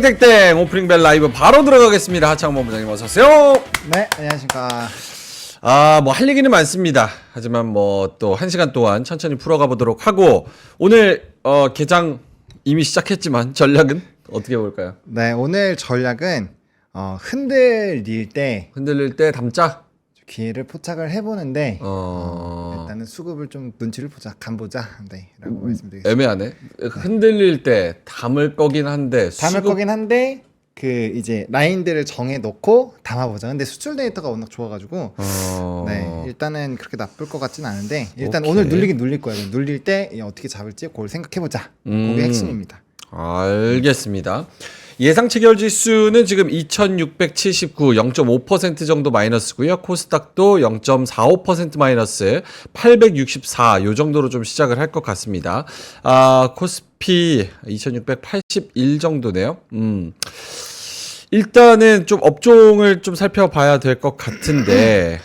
땡땡땡 오프닝 벨 라이브 바로 들어가겠습니다. 하창범 부장님 어서 오세요. 네, 안녕하십니까. 뭐 할 얘기는 많습니다. 하지만 뭐 또 1시간 동안 천천히 풀어가 보도록 하고 오늘 개장 이미 시작했지만 전략은 어떻게 볼까요? 네, 오늘 전략은 흔들릴 때 흔들릴 때 담자. 기회를 포착을 해보는데 어... 일단은 수급을 좀 눈치를 보자, 간보자, 네라고 말씀드리겠습니다. 애매하네. 흔들릴 때 담을 거긴 한데 담을 거긴 한데 그 이제 라인들을 정해 놓고 담아보자. 근데 수출 데이터가 워낙 좋아가지고 네, 일단은 그렇게 나쁠 것 같진 않은데 일단 오케이. 오늘 눌리긴 눌릴 거예요. 눌릴 때 어떻게 잡을지 그걸 생각해보자. 그게 핵심입니다. 알겠습니다. 예상 체결 지수는 지금 2679, 0.5% 정도 마이너스고요. 코스닥도 0.45% 마이너스, 864, 요 정도로 좀 시작을 할 것 같습니다. 코스피 2681 정도네요. 일단은 좀 업종을 좀 살펴봐야 될 것 같은데,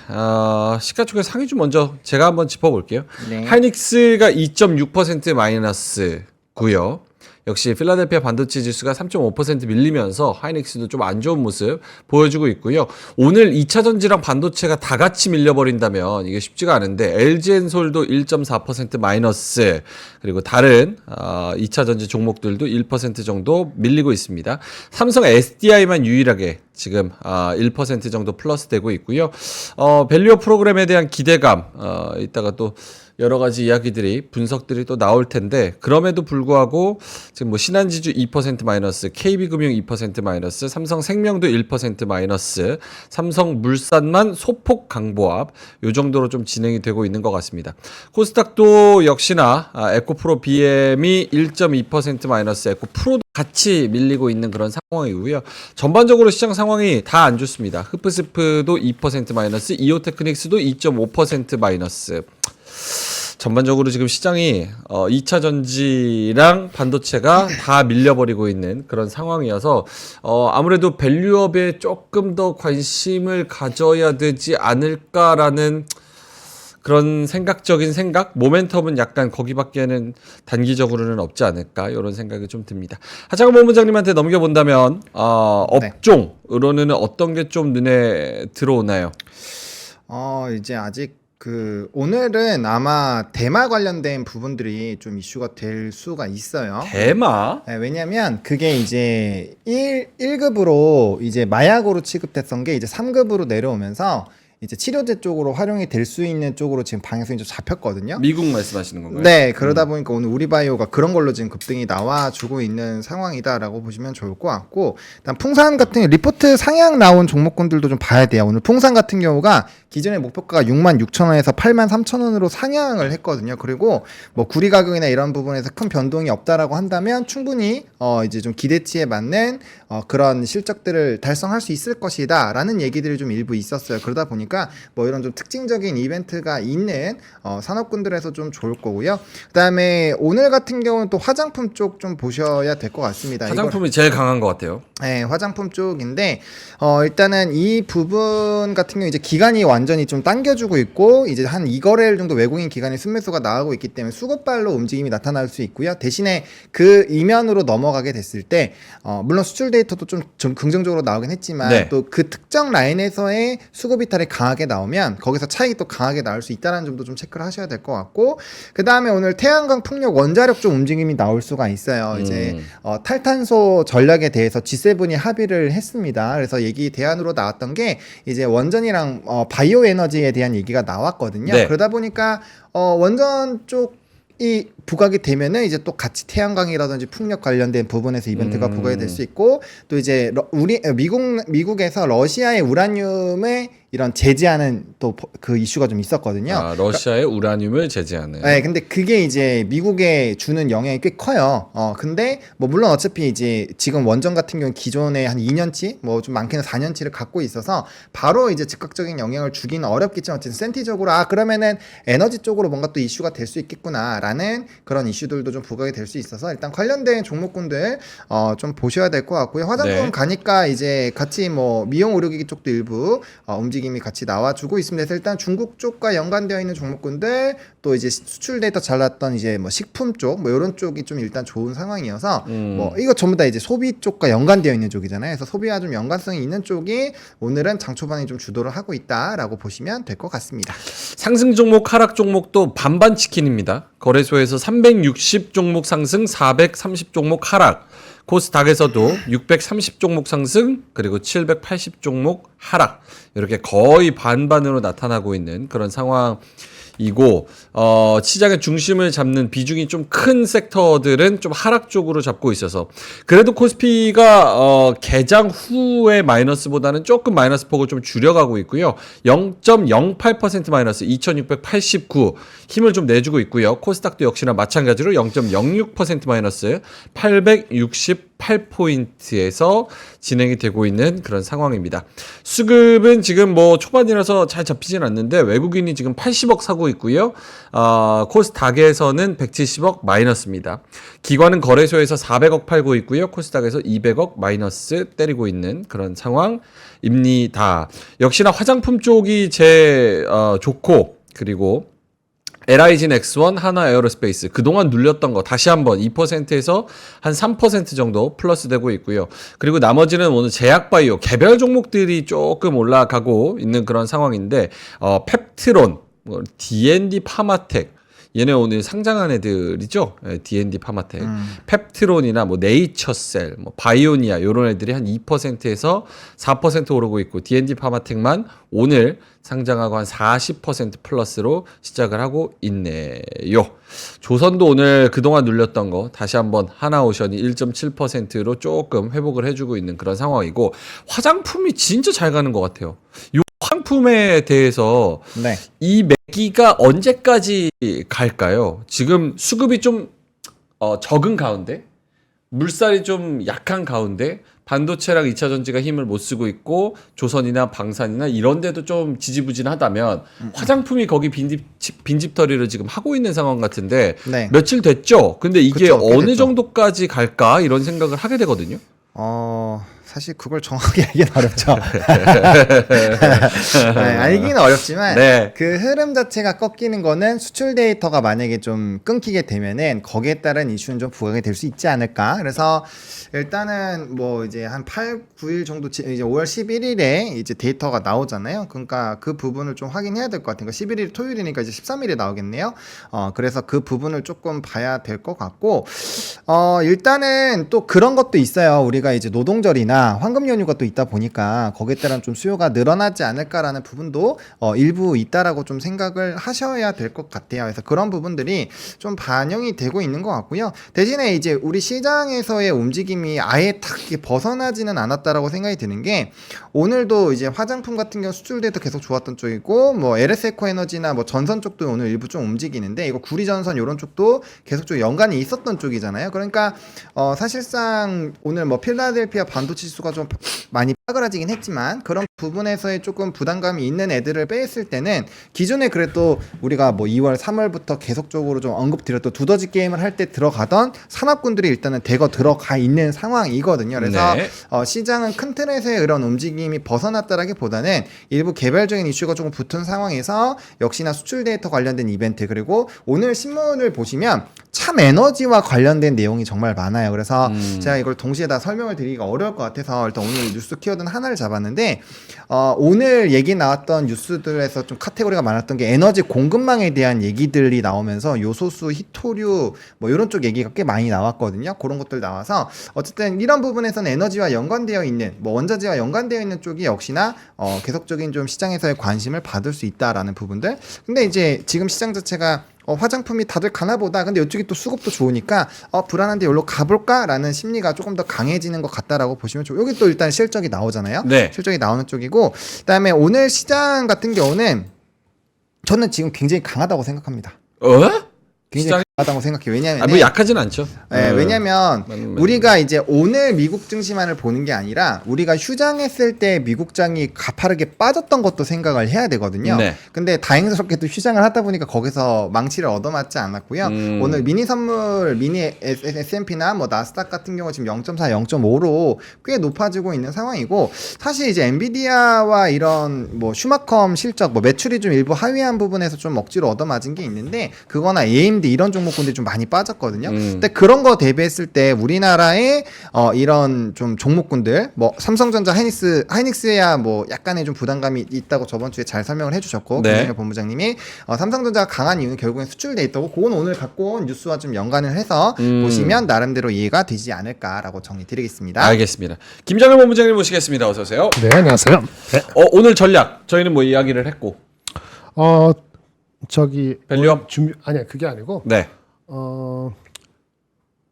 시가총액 상위 좀 먼저 제가 한번 짚어볼게요. 네. 하이닉스가 2.6% 마이너스고요. 역시 필라델피아 반도체 지수가 3.5% 밀리면서 하이닉스도 좀 안 좋은 모습 보여주고 있고요. 오늘 2차 전지랑 반도체가 다 같이 밀려버린다면 이게 쉽지가 않은데 LG엔솔도 1.4% 마이너스, 그리고 다른 2차 전지 종목들도 1% 정도 밀리고 있습니다. 삼성 SDI만 유일하게 지금 1% 정도 플러스 되고 있고요. 밸류어 프로그램에 대한 기대감, 이따가 또 여러 가지 이야기들이 분석들이 또 나올 텐데, 그럼에도 불구하고 지금 뭐 신한지주 2% 마이너스, KB금융 2% 마이너스, 삼성생명도 1% 마이너스, 삼성물산만 소폭 강보합, 요 정도로 좀 진행이 되고 있는 것 같습니다. 코스닥도 역시나 에코프로 BM이 1.2% 마이너스, 에코프로도 같이 밀리고 있는 그런 상황이고요. 전반적으로 시장 상황이 다 안 좋습니다. 흡스프도 2% 마이너스, 이오테크닉스도 2.5% 마이너스. 전반적으로 지금 시장이 2차 전지랑 반도체가 다 밀려버리고 있는 그런 상황이어서 아무래도 밸류업에 조금 더 관심을 가져야 되지 않을까라는 그런 생각적인 생각, 모멘텀은 약간 거기밖에는 단기적으로는 없지 않을까, 이런 생각이 좀 듭니다. 하창범 본부장님한테 넘겨본다면 업종으로는 어떤 게 좀 눈에 들어오나요? 이제 아직 오늘은 아마 대마 관련된 부분들이 좀 이슈가 될 수가 있어요. 대마? 네, 왜냐면 그게 이제 1급으로 이제 마약으로 취급됐던 게 이제 3급으로 내려오면서 이제 치료제 쪽으로 활용이 될 수 있는 쪽으로 지금 방향성이 좀 잡혔거든요. 미국 말씀하시는 건가요? 네, 그러다 보니까 오늘 우리바이오가 그런 걸로 지금 급등이 나와주고 있는 상황이다라고 보시면 좋을 것 같고, 일단 풍산 같은 리포트 상향 나온 종목군들도 좀 봐야 돼요. 오늘 풍산 같은 경우가 기존의 목표가가 66,000원에서 83,000원으로 상향을 했거든요. 그리고 뭐 구리 가격이나 이런 부분에서 큰 변동이 없다라고 한다면 충분히 이제 좀 기대치에 맞는 그런 실적들을 달성할 수 있을 것이다라는 얘기들이 좀 일부 있었어요. 그러다 보니까 뭐 이런 좀 특징적인 이벤트가 있는 산업군들에서 좀 좋을 거고요. 그다음에 오늘 같은 경우는 또 화장품 쪽 좀 보셔야 될 것 같습니다. 화장품이 제일 강한 것 같아요. 네, 화장품 쪽인데 일단은 이 부분 같은 경우 이제 기간이 완전히 좀 당겨주고 있고, 이제 한 2거래일 정도 외국인 기관의 순매수가 나오고 있기 때문에 수급발로 움직임이 나타날 수 있고요. 대신에 그 이면으로 넘어가게 됐을 때 물론 수출 데이터도 좀 긍정적으로 나오긴 했지만 네. 또 그 특정 라인에서의 수급 이탈이 강하게 나오면 거기서 차익이 또 강하게 나올 수 있다는 점도 좀 체크를 하셔야 될 것 같고, 그 다음에 오늘 태양광 풍력 원자력 쪽 움직임이 나올 수가 있어요. 이제 탈탄소 전략에 대해서 G7이 합의를 했습니다. 그래서 얘기 대안으로 나왔던 게 이제 원전이랑 바이오 에너지에 대한 얘기가 나왔거든요. 네. 그러다 보니까 원전 쪽이 부각이 되면은 이제 또 같이 태양광이라든지 풍력 관련된 부분에서 이벤트가 부각이 될 수 있고, 또 이제 미국에서 러시아의 우라늄에 이런 제재하는 또 그 이슈가 좀 있었거든요. 러시아의 우라늄을 제재하는. 네, 근데 그게 이제 미국에 주는 영향이 꽤 커요. 근데 뭐 물론 어차피 이제 지금 원전 같은 경우 기존에 한 2년치, 뭐 좀 많게는 4년치를 갖고 있어서 바로 이제 즉각적인 영향을 주기는 어렵겠지만 어쨌든 센티적으로 그러면은 에너지 쪽으로 뭔가 또 이슈가 될 수 있겠구나라는 그런 이슈들도 좀 부각이 될 수 있어서 일단 관련된 종목군들 좀 보셔야 될 것 같고요. 화장품 네. 가니까 이제 같이 뭐 미용 의료기기 쪽도 일부 움직임이 같이 나와주고 있습니다. 그래서 일단 중국 쪽과 연관되어 있는 종목군들 또 이제 수출 데이터 잘 났던 이제 뭐 식품 쪽 뭐 이런 쪽이 좀 일단 좋은 상황이어서 뭐 이거 전부 다 이제 소비 쪽과 연관되어 있는 쪽이잖아요. 그래서 소비와 좀 연관성이 있는 쪽이 오늘은 장 초반에 좀 주도를 하고 있다라고 보시면 될 것 같습니다. 상승 종목, 하락 종목도 반반 치킨입니다. 거래소에서 360 종목 상승, 430 종목 하락. 코스닥에서도 630 종목 상승, 그리고 780 종목 하락. 이렇게 거의 반반으로 나타나고 있는 그런 상황이고, 시장의 중심을 잡는 비중이 좀 큰 섹터들은 좀 하락 쪽으로 잡고 있어서, 그래도 코스피가 개장 후의 마이너스보다는 조금 마이너스 폭을 좀 줄여가고 있고요. 0.08% 마이너스 2689 힘을 좀 내주고 있고요. 코스닥도 역시나 마찬가지로 0.06% 마이너스 868포인트에서 진행이 되고 있는 그런 상황입니다. 수급은 지금 뭐 초반이라서 잘 잡히진 않는데 외국인이 지금 80억 사고 있고요. 코스닥에서는 170억 마이너스입니다. 기관은 거래소에서 400억 팔고 있고요. 코스닥에서 200억 마이너스 때리고 있는 그런 상황입니다. 역시나 화장품 쪽이 좋고, 그리고 LIG 넥스원, 하나 에어로스페이스 그동안 눌렸던 거 다시 한번 2%에서 한 3% 정도 플러스 되고 있고요. 그리고 나머지는 오늘 제약바이오 개별 종목들이 조금 올라가고 있는 그런 상황인데 펩트론, D&D 파마텍 얘네 오늘 상장한 애들이죠. D&D 파마텍, 펩트론이나 뭐 네이처셀, 뭐 바이오니아 이런 애들이 한 2%에서 4% 오르고 있고 D&D 파마텍만 오늘 상장하고 한 40% 플러스로 시작을 하고 있네요. 조선도 오늘 그동안 눌렸던 거 다시 한번 하나오션이 1.7%로 조금 회복을 해주고 있는 그런 상황이고, 화장품이 진짜 잘 가는 것 같아요. 이 화장품에 대해서 네. 이 매기가 언제까지 갈까요? 지금 수급이 좀 적은 가운데, 물살이 좀 약한 가운데, 반도체랑 2차 전지가 힘을 못 쓰고 있고 조선이나 방산이나 이런 데도 좀 지지부진하다면 화장품이 거기 빈집털이를 지금 하고 있는 상황 같은데, 네. 며칠 됐죠? 근데 이게 그쵸, 어느 됐죠. 정도까지 갈까 이런 생각을 하게 되거든요. 사실 그걸 정확히 알기는 어렵죠. 네, 알기는 어렵지만 네. 그 흐름 자체가 꺾이는 거는 수출 데이터가 만약에 좀 끊기게 되면은 거기에 따른 이슈는 좀 부각이 될 수 있지 않을까. 그래서 일단은 뭐 이제 한 8, 9일 정도 이제 5월 11일에 이제 데이터가 나오잖아요. 그러니까 그 부분을 좀 확인해야 될 것 같아요. 11일 토요일이니까 이제 13일에 나오겠네요. 그래서 그 부분을 조금 봐야 될 것 같고, 일단은 또 그런 것도 있어요. 우리가 이제 노동절이나 황금 연휴가 또 있다 보니까 거기에 따른 좀 수요가 늘어나지 않을까라는 부분도 일부 있다라고 좀 생각을 하셔야 될 것 같아요. 그래서 그런 부분들이 좀 반영이 되고 있는 것 같고요. 대신에 이제 우리 시장에서의 움직임이 아예 탁 벗어나지는 않았다라고 생각이 드는 게, 오늘도 이제 화장품 같은 경우 수출 데이터 계속 좋았던 쪽이고, 뭐 LS에코 에너지나 뭐 전선 쪽도 오늘 일부 좀 움직이는데, 이거 구리전선 이런 쪽도 계속 좀 연관이 있었던 쪽이잖아요. 그러니까 사실상 오늘 뭐 필라델피아 반도체 지수가 좀 많이 빠그라지긴 했지만 그런 부분에서의 조금 부담감이 있는 애들을 뺐을 때는 기존에 그래도 우리가 뭐 2월 3월부터 계속적으로 좀 언급드렸던 두더지 게임을 할 때 들어가던 산업군들이 일단은 대거 들어가 있는 상황이거든요. 그래서 네. 시장은 큰 틀에서의 이런 움직임이 벗어났다라기보다는 일부 개별적인 이슈가 조금 붙은 상황에서 역시나 수출 데이터 관련된 이벤트, 그리고 오늘 신문을 보시면 참 에너지와 관련된 내용이 정말 많아요. 그래서 제가 이걸 동시에 다 설명을 드리기가 어려울 것 같아서 일단 오늘 뉴스 키워드는 하나를 잡았는데, 오늘 얘기 나왔던 뉴스들에서 좀 카테고리가 많았던 게 에너지 공급망에 대한 얘기들이 나오면서 요소수, 히토류 뭐 이런 쪽 얘기가 꽤 많이 나왔거든요. 그런 것들 나와서 어쨌든 이런 부분에서는 에너지와 연관되어 있는, 뭐 원자재와 연관되어 있는 쪽이 역시나 계속적인 좀 시장에서의 관심을 받을 수 있다라는 부분들. 근데 이제 지금 시장 자체가 화장품이 다들 가나보다. 근데 이쪽이 또 수급도 좋으니까 불안한데 여기로 가볼까라는 심리가 조금 더 강해지는 것 같다라고 보시면 좋고, 여기 또 일단 실적이 나오잖아요. 네. 실적이 나오는 쪽이고, 그다음에 오늘 시장 같은 경우는 저는 지금 굉장히 강하다고 생각합니다. 굉장히 하다고 생각해요. 왜냐하면 뭐 약하진 않죠. 네, 왜냐면 맞는 우리가 이제 오늘 미국 증시만을 보는 게 아니라 우리가 휴장했을 때 미국장이 가파르게 빠졌던 것도 생각을 해야 되거든요. 네. 근데 다행스럽게도 휴장을 하다 보니까 거기서 망치를 얻어맞지 않았고요. 오늘 미니 선물, 미니 S&P나 뭐 나스닥 같은 경우 지금 0.4, 0.5로 꽤 높아지고 있는 상황이고, 사실 이제 엔비디아와 이런 뭐 슈마컴 실적, 뭐 매출이 좀 일부 하위한 부분에서 좀 억지로 얻어맞은 게 있는데, 그거나 AMD 이런 종목군들이 좀 많이 빠졌거든요. 근데 그런 거 대비했을 때 우리나라의 이런 좀 종목군들, 뭐 삼성전자, 하이닉스야 뭐 약간의 좀 부담감이 있다고 저번 주에 잘 설명을 해주셨고, 네. 김영일 본부장님이 삼성전자가 강한 이유는 결국엔 수출 데이터고, 그건 오늘 갖고 온 뉴스와 좀 연관을 해서 보시면 나름대로 이해가 되지 않을까라고 정리드리겠습니다. 알겠습니다. 김정일 본부장님 모시겠습니다. 어서 오세요. 네, 안녕하세요. 네. 오늘 전략 저희는 뭐 이야기를 했고. 밸류업? 아니야, 그게 아니고 네.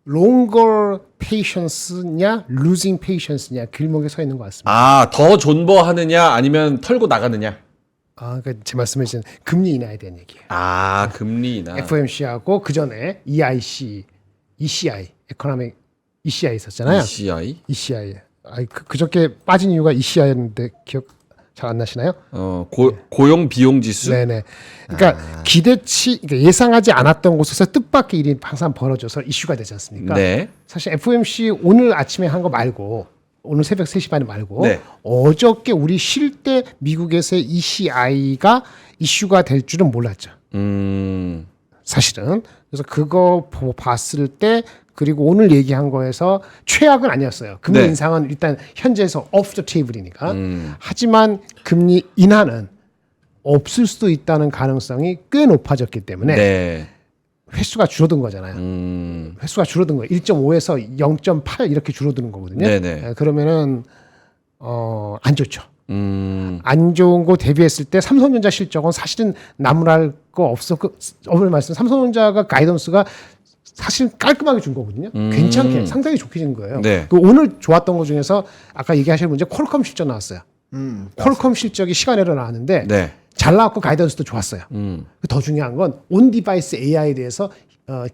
longer patience냐, losing patience냐 길목에 서 있는 것 같습니다. 아, 더 존버하느냐 아니면 털고 나가느냐. 그러니까 제 말씀해 주신 금리 인하에 대한 얘기예요. 아, 금리 인하. FOMC하고 그 전에 ECI, economic ECI 있었잖아요. ECI? ECI. 그저께 빠진 이유가 ECI였는데 기억 잘 안 나시나요? 고용 비용 지수. 네네. 그러니까 그러니까 예상하지 않았던 곳에서 뜻밖의 일이 항상 벌어져서 이슈가 되지 않습니까? 네. 사실 FOMC 오늘 아침에 한 거 말고, 오늘 새벽 3시 반에 말고, 네. 어저께 우리 쉴 때 미국에서의 ECI가 이슈가 될 줄은 몰랐죠. 사실은. 그래서 그거 봤을 때, 그리고 오늘 얘기한 거에서 최악은 아니었어요. 금리 네. 인상은 일단 현재에서 off the table이니까. 하지만 금리 인하는 없을 수도 있다는 가능성이 꽤 높아졌기 때문에 네. 횟수가 줄어든 거잖아요. 횟수가 줄어든 거예요. 1.5에서 0.8 이렇게 줄어드는 거거든요. 네네. 그러면은 안 좋죠. 안 좋은 거 대비했을 때 삼성전자 실적은 사실은 나무랄 거 없어. 어머니 말씀, 삼성전자가 가이던스가 사실 깔끔하게 준 거거든요. 괜찮게 상당히 좋게 준 거예요. 네. 그 오늘 좋았던 것 중에서 아까 얘기하신 문제 퀄컴 실적 나왔어요. 퀄컴 실적이 시간외로 나왔는데 네. 잘 나왔고 가이던스도 좋았어요. 더 중요한 건 온 디바이스 AI에 대해서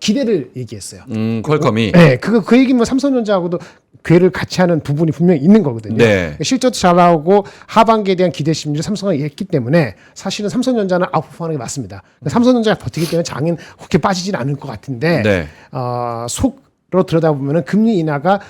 기대를 얘기했어요. 퀄컴이. 네, 그 얘기면 삼성전자하고도 궤를 같이 하는 부분이 분명히 있는 거거든요. 네. 실적도 잘 나오고 하반기에 대한 기대 심리를 삼성이 했기 때문에 사실은 삼성전자는 아웃퍼하는 게 맞습니다. 삼성전자가 버티기 때문에 장인 그렇게 빠지진 않을 것 같은데 네. 속으로 들여다보면은 금리 인하가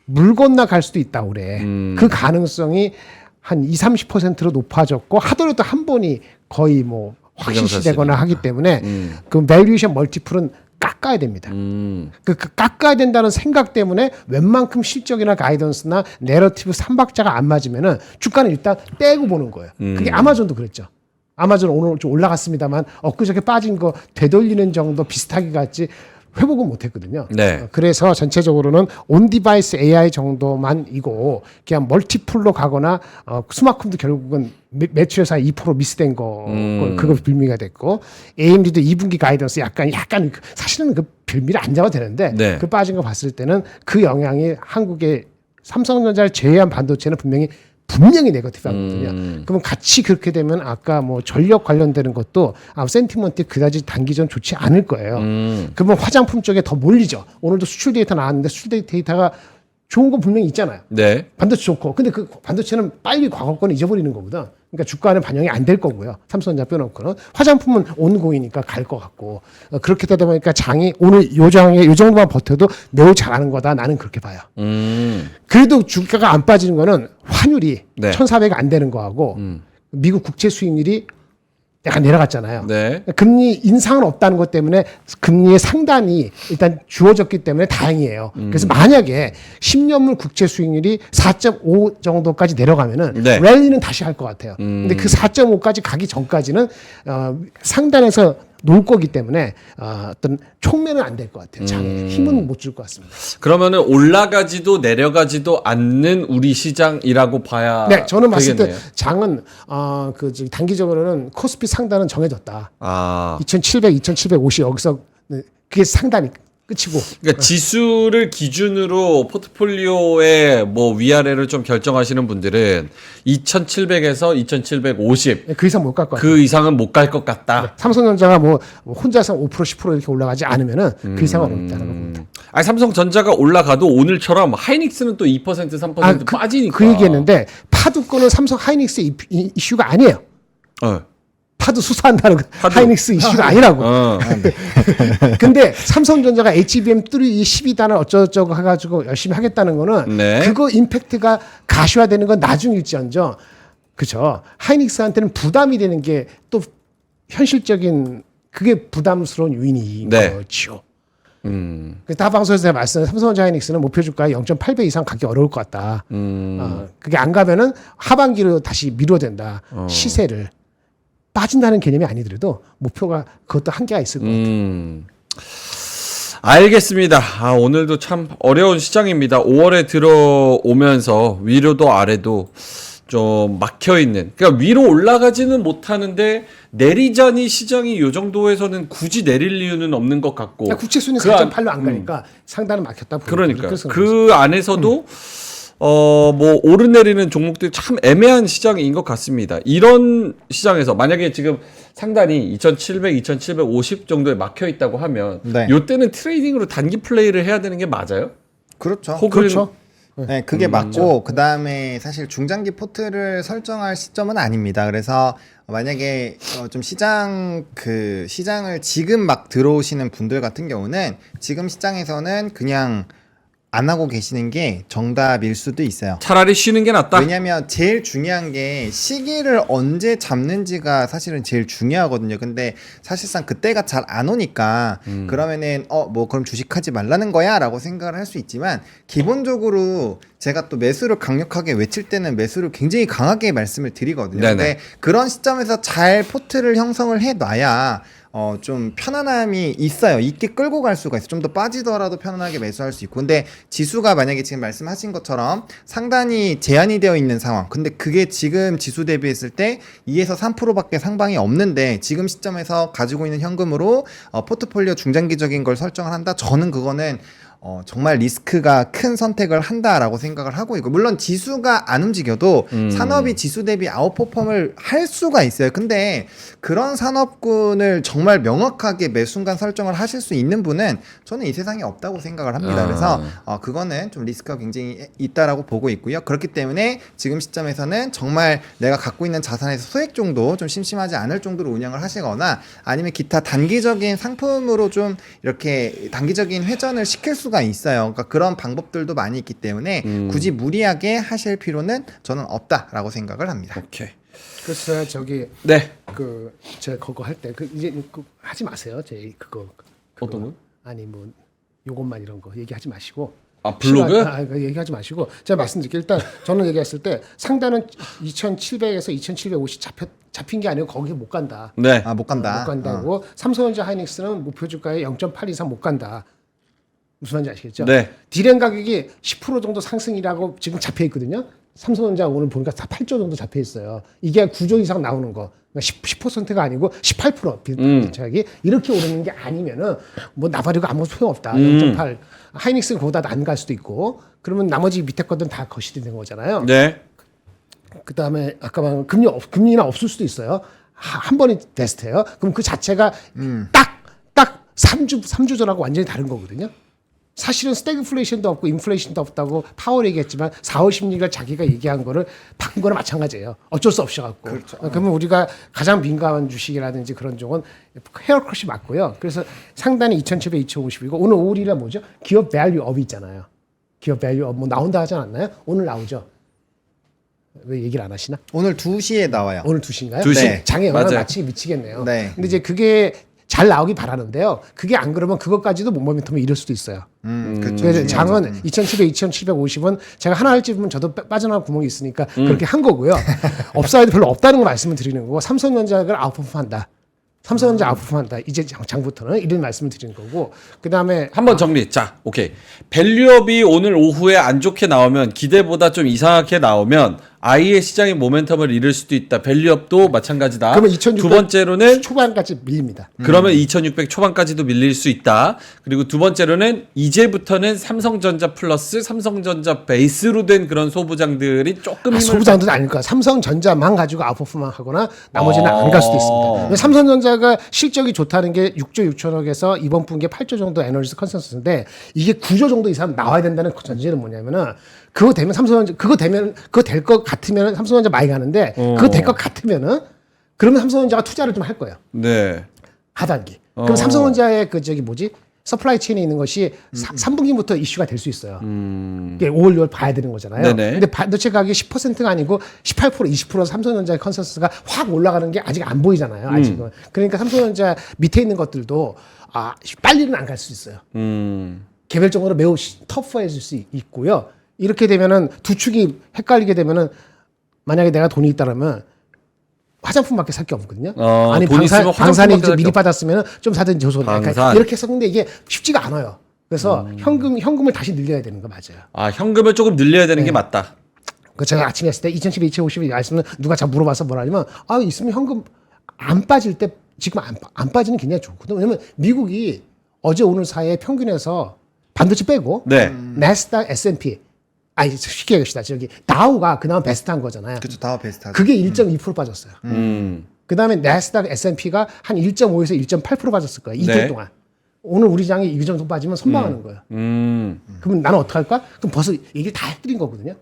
물 건너갈 수도 있다 올해. 그 가능성이 한 20-30%로 높아졌고, 하더라도 한 번이 거의 뭐 확실시되거나 하기 때문에 그 밸류에이션 멀티플은 깎아야 됩니다. 그 깎아야 된다는 생각 때문에 웬만큼 실적이나 가이던스나 내러티브 3박자가 안 맞으면은 주가는 일단 빼고 보는 거예요. 그게 아마존도 그랬죠. 아마존 오늘 좀 올라갔습니다만 엊그저께 빠진 거 되돌리는 정도 비슷하게 갔지 회복은 못했거든요. 네. 그래서 전체적으로는 온 디바이스 AI 정도만이고, 그냥 멀티플로 가거나 스마컴도 결국은 매출에서 2% 미스된 거 그거 빌미가 됐고, AMD도 2분기 가이던스 약간 사실은 그 빌미를 안 잡아도 되는데 네. 그 빠진 거 봤을 때는 그 영향이 한국의 삼성전자를 제외한 반도체는 분명히 네거티브하거든요. 그러면 같이 그렇게 되면 아까 뭐 전력 관련되는 것도 센티먼트 그다지 단기전 좋지 않을 거예요. 그러면 화장품 쪽에 더 몰리죠. 오늘도 수출 데이터 나왔는데 수출 데이터가 좋은 건 분명히 있잖아요. 네. 반도체 좋고. 근데 그 반도체는 빨리 과거 거는 잊어버리는 거거든. 그러니까 주가는 반영이 안 될 거고요. 삼성전자 빼놓고는. 화장품은 온고이니까 갈 것 같고. 그렇게 되다 보니까 장이 오늘 요 정도만 버텨도 매우 잘하는 거다. 나는 그렇게 봐요. 그래도 주가가 안 빠지는 거는 환율이 네. 1,400이 안 되는 거하고 미국 국채 수익률이 약간 내려갔잖아요. 네. 금리 인상은 없다는 것 때문에 금리의 상단이 일단 주어졌기 때문에 다행이에요. 그래서 만약에 10년물 국채 수익률이 4.5 정도까지 내려가면은 네. 랠리는 다시 할 것 같아요. 근데 그 4.5까지 가기 전까지는 상단에서 놀 거기 때문에 어떤 촉매는 안 될 것 같아요. 장에 힘은 못 줄 것 같습니다. 그러면은 올라가지도 내려가지도 않는 우리 시장이라고 봐야 네, 저는 봤을 때 되겠네요. 장은 단기적으로는 코스피 상단은 정해졌다. 아. 2,700, 2,750 여기서 그게 상단이 끝이고. 그러니까 지수를 기준으로 포트폴리오의 뭐 위아래를 좀 결정하시는 분들은 2,700에서 2,750. 그 이상 못 갈 것 같아요. 그 이상은 못 갈 것 같다. 삼성전자가 뭐 혼자서 5% 10% 이렇게 올라가지 않으면은 그 이상은 없다는 겁니다. 아니 삼성전자가 올라가도 오늘처럼 하이닉스는 또 2% 3% 빠지니까. 그 얘기했는데 파두권은 삼성 하이닉스 이슈가 아니에요. 파도 수사한다는 하이닉스 이슈가 아니라고. 근데 삼성전자가 HBM3 이 12단을 어쩌고저쩌고 해가지고 열심히 하겠다는 거는 네. 그거 임팩트가 가시화되는 건 나중일지언정 그죠. 하이닉스한테는 부담이 되는 게 또 현실적인 그게 부담스러운 요인인 네. 거죠. 다 방송에서 제가 말씀드린 삼성전자 하이닉스는 목표 주가의 0.8배 이상 가기 어려울 것 같다. 그게 안 가면은 하반기로 다시 미뤄야 된다. 시세를. 빠진다는 개념이 아니더라도 목표가 그것도 한계가 있을 것 같아요. 알겠습니다. 오늘도 참 어려운 시장입니다. 5월에 들어오면서 위로도 아래도 좀 막혀 있는. 그러니까 위로 올라가지는 못하는데 내리자니 시장이 요 정도에서는 굳이 내릴 이유는 없는 것 같고. 국채 순위 그 4.8로 안 가니까 상단은 막혔다. 그러니까 그 안에서도 뭐 오르내리는 종목들이 참 애매한 시장인 것 같습니다. 이런 시장에서 만약에 지금 상단이 2,700, 2,750 정도에 막혀 있다고 하면 네. 요때는 트레이딩으로 단기 플레이를 해야 되는 게 맞아요? 그렇죠. 혹은 그렇죠. 네, 그게 맞고 그 다음에 사실 중장기 포트를 설정할 시점은 아닙니다. 그래서 만약에 좀 시장을 지금 막 들어오시는 분들 같은 경우는 지금 시장에서는 그냥 안 하고 계시는 게 정답일 수도 있어요. 차라리 쉬는 게 낫다. 왜냐면 제일 중요한 게 시기를 언제 잡는지가 사실은 제일 중요하거든요. 근데 사실상 그때가 잘 안 오니까 그러면은 뭐 그럼 주식하지 말라는 거야라고 생각을 할 수 있지만 기본적으로 제가 또 매수를 강력하게 외칠 때는 매수를 굉장히 강하게 말씀을 드리거든요. 네네. 근데 그런 시점에서 잘 포트를 형성을 해 놔야 좀 편안함이 있어요. 있게 끌고 갈 수가 있어요. 좀 더 빠지더라도 편안하게 매수할 수 있고. 근데 지수가 만약에 지금 말씀하신 것처럼 상단이 제한이 되어 있는 상황. 근데 그게 지금 지수 대비했을 때 2에서 3%밖에 상방이 없는데 지금 시점에서 가지고 있는 현금으로 포트폴리오 중장기적인 걸 설정을 한다. 저는 그거는 정말 리스크가 큰 선택을 한다라고 생각을 하고 있고 물론 지수가 안 움직여도 산업이 지수 대비 아웃퍼폼을 할 수가 있어요. 근데 그런 산업군을 정말 명확하게 매 순간 설정을 하실 수 있는 분은 저는 이 세상에 없다고 생각을 합니다. 그래서 그거는 좀 리스크가 굉장히 있다라고 보고 있고요. 그렇기 때문에 지금 시점에서는 정말 내가 갖고 있는 자산에서 소액 정도 좀 심심하지 않을 정도로 운영을 하시거나 아니면 기타 단기적인 상품으로 좀 이렇게 단기적인 회전을 시킬 수가 있어요. 그러니까 그런 방법들도 많이 있기 때문에 굳이 무리하게 하실 필요는 저는 없다라고 생각을 합니다. 오케이. 그래서 저기 네. 제가 그거 할 때 이제 하지 마세요. 제 그거 어떤 거? 아니 뭐 요것만 이런 거 얘기하지 마시고. 블로그? 그거 얘기하지 마시고 제가 말씀드릴게요. 일단 저는 얘기했을 때 상단은 2,700에서 2,750 잡힌 게 아니고 거기 못 간다. 네. 못 간다. 못 간다고. 삼성전자 하이닉스는 목표 주가의 0.8 이상 못 간다. 무슨 말인지 아시겠죠? 네. 디램 가격이 10% 정도 상승이라고 지금 잡혀 있거든요. 삼성전자 오늘 보니까 다 8조 정도 잡혀 있어요. 이게 9조 이상 나오는 거. 그러니까 10%가 아니고 18% 비슷하게 이렇게 오르는 게 아니면은 뭐 나발이고 아무 소용없다. 0.8. 하이닉스는 그보다 안 갈 수도 있고 그러면 나머지 밑에 것들은 다 거실이 된 거잖아요. 네. 그다음에 아까 말한 금리나 없을 수도 있어요. 한 번이 테스트예요. 그럼 그 자체가 딱 3주 전하고 완전히 다른 거거든요. 사실은 스태그플레이션도 없고 인플레이션도 없다고 파월 얘기했지만 4월 심리가 자기가 얘기한 거를 바꾼 거나 마찬가지예요. 어쩔 수 없어갖고. 그렇죠. 그러면 우리가 가장 민감한 주식이라든지 그런 쪽은 헤어컷이 맞고요. 그래서 상단이 2,700, 2,050이고 오늘 5월이라 뭐죠? 기업 밸류업이 있잖아요. 기업 밸류업 뭐 나온다 하지 않았나요? 오늘 나오죠. 왜 얘기를 안 하시나? 오늘 2시에 나와요. 오늘 2시인가요? 2시. 네. 장에 영향을 맞아요. 미치게 미치겠네요. 네. 근데 이제 그게 잘 나오기 바라는데요. 그게 안 그러면 그것까지도 못 모멘텀을 잃을 수도 있어요. 그렇죠. 그래서 장은 2,700, 2,750은 제가 하나 할지 보면 저도 빠져나갈 구멍이 있으니까 그렇게 한 거고요. 업사이드 별로 없다는 거 말씀을 드리는 거고 삼성전자를 아웃퍼폼한다. 삼성전자 아웃퍼폼한다. 이제 장부터는 이런 말씀을 드리는 거고 그다음에 한번 정리. 자, 오케이. 밸류업이 오늘 오후에 안 좋게 나오면 기대보다 좀 이상하게 나오면 아예 시장의 모멘텀을 잃을 수도 있다. 밸류업도 마찬가지다. 그러면 2600 두 번째로는 초반까지 밀립니다. 그러면 2600 초반까지도 밀릴 수 있다. 그리고 두 번째로는 이제부터는 삼성전자 플러스 삼성전자 베이스로 된 그런 소부장들이 조금 힘을 소부장들은 아닐 거야. 삼성전자만 가지고 아웃퍼포먼 하거나 나머지는 안 갈 수도 있습니다. 근데 삼성전자가 실적이 좋다는 게 6조 6천억에서 이번 분기에 8조 정도 애널리스트 컨센서스인데 이게 9조 정도 이상 나와야 된다는 전제는 뭐냐면은 그거 되면 삼성전자 그거 될 것 같으면 삼성전자 많이 가는데 그거 될 것 같으면은 그러면 삼성전자가 투자를 좀 할 거예요. 네. 하반기. 그럼 삼성전자의 그 저기 뭐지? 서플라이 체인에 있는 것이 3분기부터 이슈가 될 수 있어요. 이게 5월, 6월 봐야 되는 거잖아요. 네네. 근데 반도체 가격이 10%가 아니고 18%, 20% 삼성전자의 컨센서스가 확 올라가는 게 아직 안 보이잖아요. 아직은. 그러니까 삼성전자 밑에 있는 것들도 빨리는 안 갈 수 있어요. 개별적으로 매우 터프해질 수 있고요. 이렇게 되면은 두 축이 헷갈리게 되면은 만약에 내가 돈이 있다라면 화장품밖에 살 게 없거든요. 아니 돈 있으면 방산이 화장품밖에 이제 살게 미리 받았으면 좀 사든지 조선. 방산. 이렇게 했었는데 이게 쉽지가 않아요. 그래서 현금을 다시 늘려야 되는 거 맞아요. 현금을 조금 늘려야 되는 게 맞다. 그 제가 아침에 했을 때 2010, 2050이 말씀은 누가 자꾸 물어봐서 뭐라냐면 있으면 현금 안 빠질 때 지금 안 빠지는 게 굉장히 좋거든요. 왜냐면 미국이 어제 오늘 사이에 평균에서 반도체 빼고 네. 나스닥 S&P 쉽게 얘기합시다. 저기 다우가 그나마 베스트한 거잖아요. 그렇죠. 다우 베스트. 그게 1.2% 빠졌어요. 그다음에 나스닥 S&P가 한 1.5에서 1.8% 빠졌을 거예요. 이틀 네. 동안. 오늘 우리 장이 이 정도 빠지면 선방하는 거예요. 그러면 나는 어떡 할까? 그럼 벌써 얘기를 다 해드린 거거든요.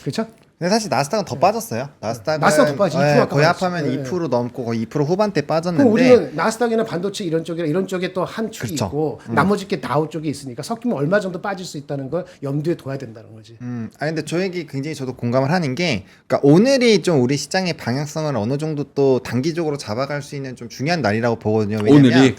그렇죠? 근데 사실 나스닥은 더 빠졌어요. 나스닥은 더 빠지. 2% 아까 거의 말했죠. 합하면 네. 2% 넘고 거의 2% 후반대 그럼 빠졌는데 우리는 나스닥이나 반도체 이런 쪽에 또 한 축이 그렇죠. 있고 나머지 게 다우 쪽에 있으니까 섞이면 얼마 정도 빠질 수 있다는 걸 염두에 둬야 된다는 거지. 근데 저 얘기 굉장히 저도 공감을 하는 게, 그러니까 오늘이 좀 우리 시장의 방향성을 어느 정도 또 단기적으로 잡아갈 수 있는 좀 중요한 날이라고 보거든요. 오늘이?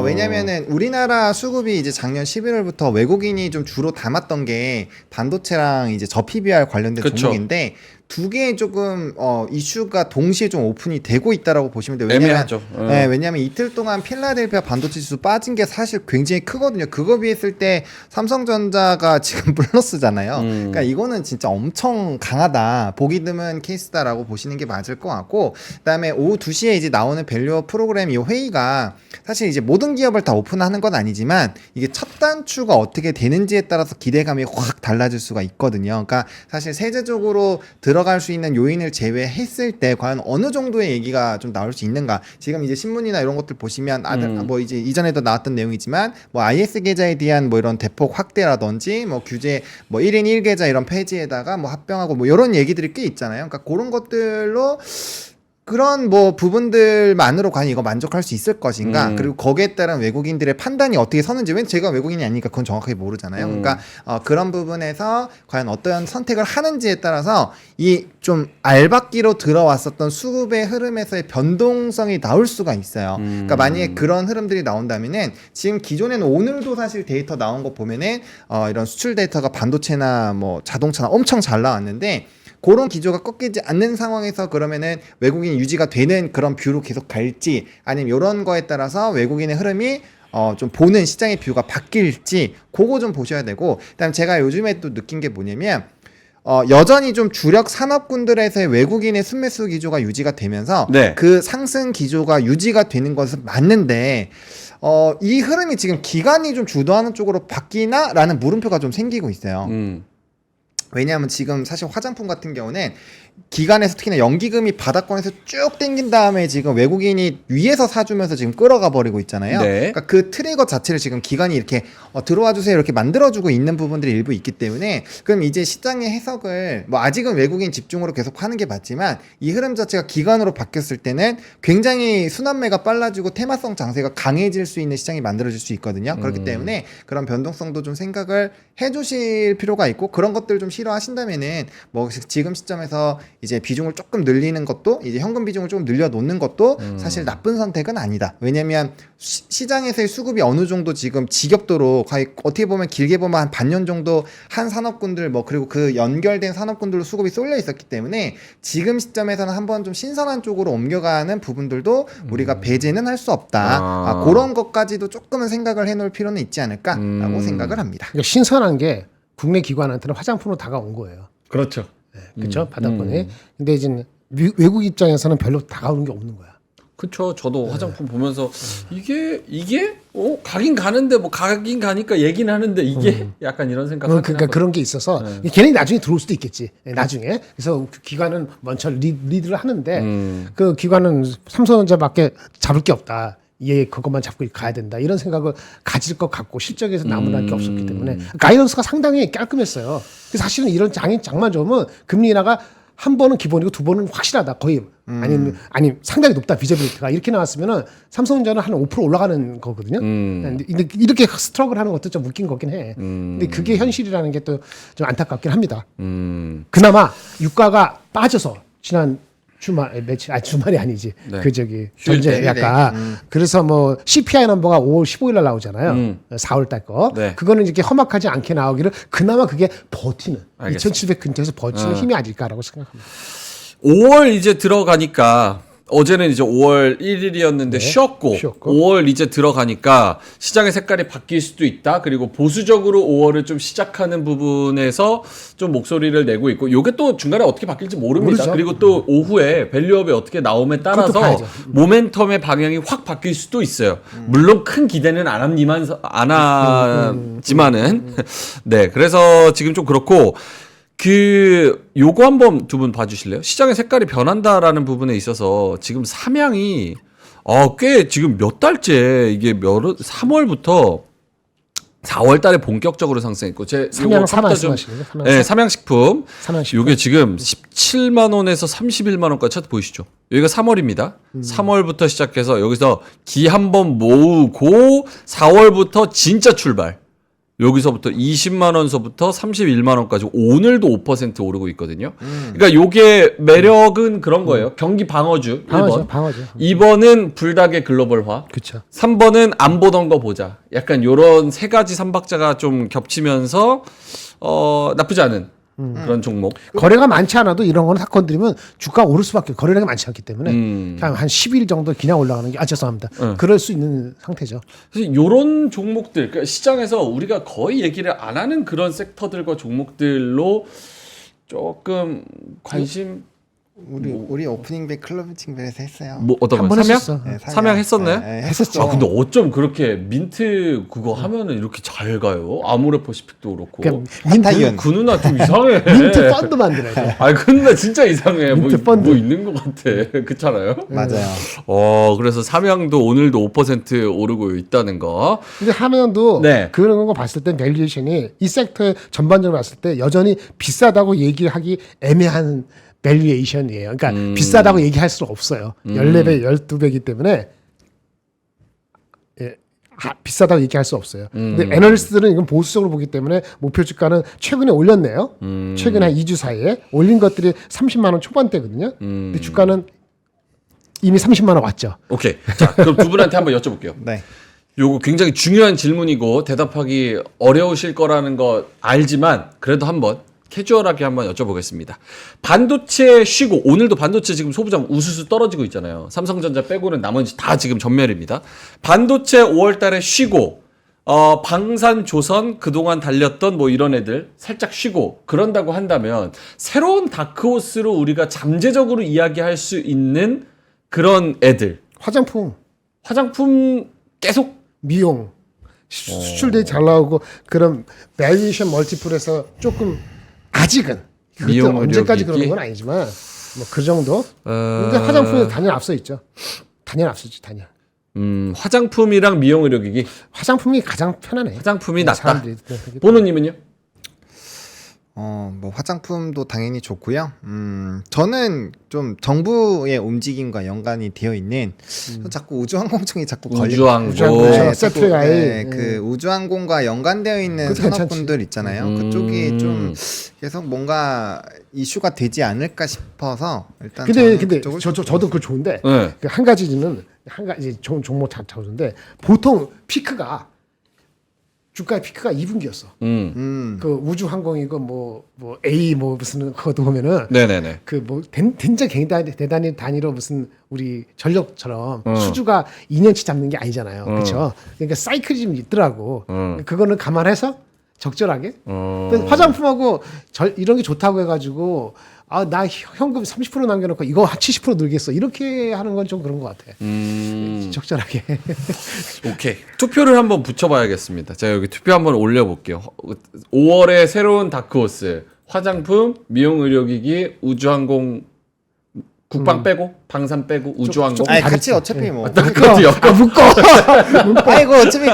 왜냐면은 우리나라 수급이 이제 작년 11월부터 외국인이 좀 주로 담았던 게 반도체랑 이제 저 PBR 관련된 그쵸. 종목인데 두 개의 조금 이슈가 동시에 좀 오픈이 되고 있다라고 보시면 돼요. 왜냐면, 애매하죠. 네, 왜냐면 이틀 동안 필라델피아 반도체 지수 빠진 게 사실 굉장히 크거든요. 그거 비했을 때 삼성전자가 지금 플러스잖아요. 그러니까 이거는 진짜 엄청 강하다. 보기 드문 케이스다라고 보시는 게 맞을 것 같고, 그다음에 오후 2시에 이제 나오는 밸류업 프로그램 이 회의가 사실 이제 모든 기업을 다 오픈하는 건 아니지만 이게 첫 단추가 어떻게 되는지에 따라서 기대감이 확 달라질 수가 있거든요. 그러니까 사실 세제적으로 들어갈 수 있는 요인을 제외했을 때 과연 어느 정도의 얘기가 좀 나올 수 있는가. 지금 이제 신문이나 이런 것들 보시면 뭐 이제 이전에도 나왔던 내용이지만 뭐 IS 계좌에 대한 뭐 이런 대폭 확대라든지 뭐 규제 뭐 1인 1계좌 이런 폐지에다가 뭐 합병하고 뭐 이런 얘기들이 꽤 있잖아요. 그러니까 그런 것들로 그런 뭐 부분들만으로 과연 이거 만족할 수 있을 것인가. 그리고 거기에 따른 외국인들의 판단이 어떻게 서는지, 왜 제가 외국인이 아니니까 그건 정확하게 모르잖아요. 그러니까 그런 부분에서 과연 어떤 선택을 하는지에 따라서 이 좀 알박기로 들어왔었던 수급의 흐름에서의 변동성이 나올 수가 있어요. 그러니까 만약에 그런 흐름들이 나온다면은 지금 기존에는 오늘도 사실 데이터 나온 거 보면은 이런 수출 데이터가 반도체나 뭐 자동차나 엄청 잘 나왔는데, 그런 기조가 꺾이지 않는 상황에서 그러면은 외국인 유지가 되는 그런 뷰로 계속 갈지, 아니면 이런 거에 따라서 외국인의 흐름이 좀 보는 시장의 뷰가 바뀔지, 그거 좀 보셔야 되고, 그다음 제가 요즘에 또 느낀 게 뭐냐면 여전히 좀 주력 산업군들에서의 외국인의 순매수 기조가 유지가 되면서 네. 그 상승 기조가 유지가 되는 것은 맞는데 이 흐름이 지금 기관이 좀 주도하는 쪽으로 바뀌나라는 물음표가 좀 생기고 있어요. 왜냐하면 지금 사실 화장품 같은 경우는 기관에서 특히나 연기금이 바닥권에서 쭉 땡긴 다음에 지금 외국인이 위에서 사주면서 지금 끌어가 버리고 있잖아요. 네. 그러니까 그 트리거 자체를 지금 기관이 이렇게 들어와 주세요 이렇게 만들어주고 있는 부분들이 일부 있기 때문에, 그럼 이제 시장의 해석을 뭐 아직은 외국인 집중으로 계속 하는 게 맞지만 이 흐름 자체가 기관으로 바뀌었을 때는 굉장히 순환매가 빨라지고 테마성 장세가 강해질 수 있는 시장이 만들어질 수 있거든요. 그렇기 때문에 그런 변동성도 좀 생각을 해주실 필요가 있고, 그런 것들 좀 싫어하신다면은 뭐 지금 시점에서 이제 비중을 조금 늘리는 것도, 이제 현금 비중을 조금 늘려놓는 것도 사실 나쁜 선택은 아니다. 왜냐면 시장에서의 수급이 어느 정도 지금 지겹도록 거의 어떻게 보면 길게 보면 한 반년 정도 한 산업군들 뭐 그리고 그 연결된 산업군들로 수급이 쏠려 있었기 때문에 지금 시점에서는 한번 좀 신선한 쪽으로 옮겨가는 부분들도 우리가 배제는 할 수 없다. 그런 것까지도 조금은 생각을 해놓을 필요는 있지 않을까라고 생각을 합니다. 그러니까 신선한 게 국내 기관한테는 화장품으로 다가온 거예요. 그렇죠. 그렇죠? 바닥권이. 근데 이제 외국 입장에서는 별로 다가오는 게 없는 거야. 그쵸. 저도 화장품 보면서 이게 가긴 가는데 뭐 가긴 가니까 얘기는 하는데 이게 약간 이런 생각. 그러니까 그런 게 있어서 걔네 나중에 들어올 수도 있겠지. 나중에. 그래서 그 기관은 먼저 리드를 하는데 그 기관은 삼성전자밖에 잡을 게 없다. 얘 그것만 잡고 가야 된다. 이런 생각을 가질 것 같고 실적에서 남을 게 없었기 때문에 가이던스가 상당히 깔끔했어요. 그래서 사실은 이런 장만 좋으면 금리 인하가 한 번은 기본이고 두 번은 확실하다. 거의 아니 상당히 높다. 비저빌리티가 이렇게 나왔으면은 삼성전자는 한 5% 올라가는 거거든요. 근데 이렇게 스트럭을 하는 것도 좀 웃긴 거긴 해. 근데 그게 현실이라는 게 또 좀 안타깝긴 합니다. 그나마 유가가 빠져서 지난 주말이 아니지. 네. 그 저기 전제 약간 그래서 뭐 CPI 넘버가 5월 15일 날 나오잖아요. 4월 달 거. 네. 그거는 이렇게 험악하지 않게 나오기를 그나마 그게 버티는 알겠습니다. 2700 근처에서 버티는 힘이 아닐까라고 생각합니다. 5월 이제 들어가니까 어제는 이제 5월 1일이었는데 쉬었고 5월 이제 들어가니까 시장의 색깔이 바뀔 수도 있다. 그리고 보수적으로 5월을 좀 시작하는 부분에서 좀 목소리를 내고 있고 요게 또 중간에 어떻게 바뀔지 모릅니다. 모르죠. 그리고 또 오후에 밸류업이 어떻게 나옴에 따라서 봐야죠. 모멘텀의 방향이 확 바뀔 수도 있어요. 물론 큰 기대는 안 하지만은 네. 그래서 지금 좀 그렇고 요거 한번 두 분 봐주실래요? 시장의 색깔이 변한다라는 부분에 있어서 지금 삼양이 꽤 지금 몇 달째 이게 3월부터 4월 달에 본격적으로 상승했고 삼양 사 말씀하시는 거예요? 네, 삼양식품. 삼양식품. 요게 지금 17만 원에서 31만 원까지 차트 보이시죠? 여기가 3월입니다. 3월부터 시작해서 여기서 기 한번 모으고 4월부터 진짜 출발. 여기서부터 20만 원서부터 31만 원까지 오늘도 5% 오르고 있거든요. 그러니까 요게 매력은 그런 거예요. 경기 방어주 1번. 방어죠. 2번은 불닭의 글로벌화. 그렇죠. 3번은 안 보던 거 보자. 약간 요런 세 가지 삼박자가 좀 겹치면서 나쁘지 않은 그런 종목. 거래가 많지 않아도 이런 거는 사건들이면 주가 오를 수밖에 거래량이 많지 않기 때문에 그냥 한 10일 정도 그냥 올라가는 게 죄송합니다. 그럴 수 있는 상태죠. 그래서 요런 종목들 그러니까 시장에서 우리가 거의 얘기를 안 하는 그런 섹터들과 종목들로 조금 관심 우리 오프닝 벨 클로징 벨에서 했어요. 뭐 어떤 거? 한번 삼양? 했었어. 네, 삼양 했었나요? 네, 했었죠. 근데 어쩜 그렇게 민트 그거 하면은 이렇게 잘 가요? 아모레퍼시픽도 그렇고. 그러니까 한타이언. 그 누나 좀 이상해. 민트 펀드 만들어야 돼. 그 누나 진짜 이상해. 민트 펀드. 뭐 있는 것 같아. 그렇잖아요? 맞아요. 그래서 삼양도 오늘도 5% 오르고 있다는 거. 근데 하면도 네. 그런 거 봤을 때 밸류에이션이 이 섹터 전반적으로 봤을 때 여전히 비싸다고 얘기하기 애매한 밸류에이션이에요. 그러니까 비싸다고 얘기할 수 없어요. 14배, 12배이기 때문에 비싸다고 얘기할 수 없어요. 근데 애널리스트들은 이건 보수적으로 보기 때문에 목표 주가는 최근에 올렸네요. 최근에 한 2주 사이에 올린 것들이 30만 원 초반대거든요. 근데 주가는 이미 30만 원 왔죠. 오케이. 자, 그럼 두 분한테 한번 여쭤볼게요. 네. 요거 굉장히 중요한 질문이고 대답하기 어려우실 거라는 거 알지만 그래도 한번 캐주얼하게 한번 여쭤보겠습니다. 반도체 쉬고 오늘도 반도체 지금 소부장 우수수 떨어지고 있잖아요. 삼성전자 빼고는 나머지 다 지금 전멸입니다. 반도체 5월 달에 쉬고 방산조선 그동안 달렸던 뭐 이런 애들 살짝 쉬고 그런다고 한다면 새로운 다크호스로 우리가 잠재적으로 이야기할 수 있는 그런 애들. 화장품, 계속 미용 수출되게 잘 나오고 그런 밸류에이션 멀티플에서 조금 아직은 미용 언제까지 의료기기? 그러는 건 아니지만 뭐 그 정도. 근데 화장품이 단연 앞서 있죠. 단연. 화장품이랑 미용 의료기기. 화장품이 가장 편하네. 화장품이 낫다. 사람들이. 보노님은요? 뭐 화장품도 당연히 좋고요. 저는 좀 정부의 움직임과 연관이 되어 있는 자꾸 우주항공청이 자꾸 우주항공. 네, 세트가이. 네, 그 우주항공과 연관되어 있는 그것도 산업군들 있잖아요. 그쪽이 좀 계속 뭔가 이슈가 되지 않을까 싶어서 일단 근데 저는 그쪽을 저도 그거 좋은데 네. 그 한 가지 좋은 종목 다 좋은데 보통 피크가 주가의 피크가 2분기였어. 그 우주 항공이고 뭐 A 뭐 무슨 그것도 보면은 네네네. 그 뭐 진짜 대단히 단위로 무슨 우리 전력처럼 수주가 2년치 잡는 게 아니잖아요. 그렇죠? 그러니까 사이클이 좀 있더라고. 그거는 감안해서 적절하게. 그래서 화장품하고 이런 게 좋다고 해가지고 나 현금 30% 남겨놓고 이거 한 70% 늘겠어 이렇게 하는 건 좀 그런 것 같아. 적절하게. 오케이. 투표를 한번 붙여봐야겠습니다. 제가 여기 투표 한번 올려볼게요. 5월에 새로운 다크호스 화장품, 미용의료기기, 우주항공 국방 빼고 방산 빼고 우주항공. 아니 같이 어차피 뭐. 그것도 엮어. 아이고 어차피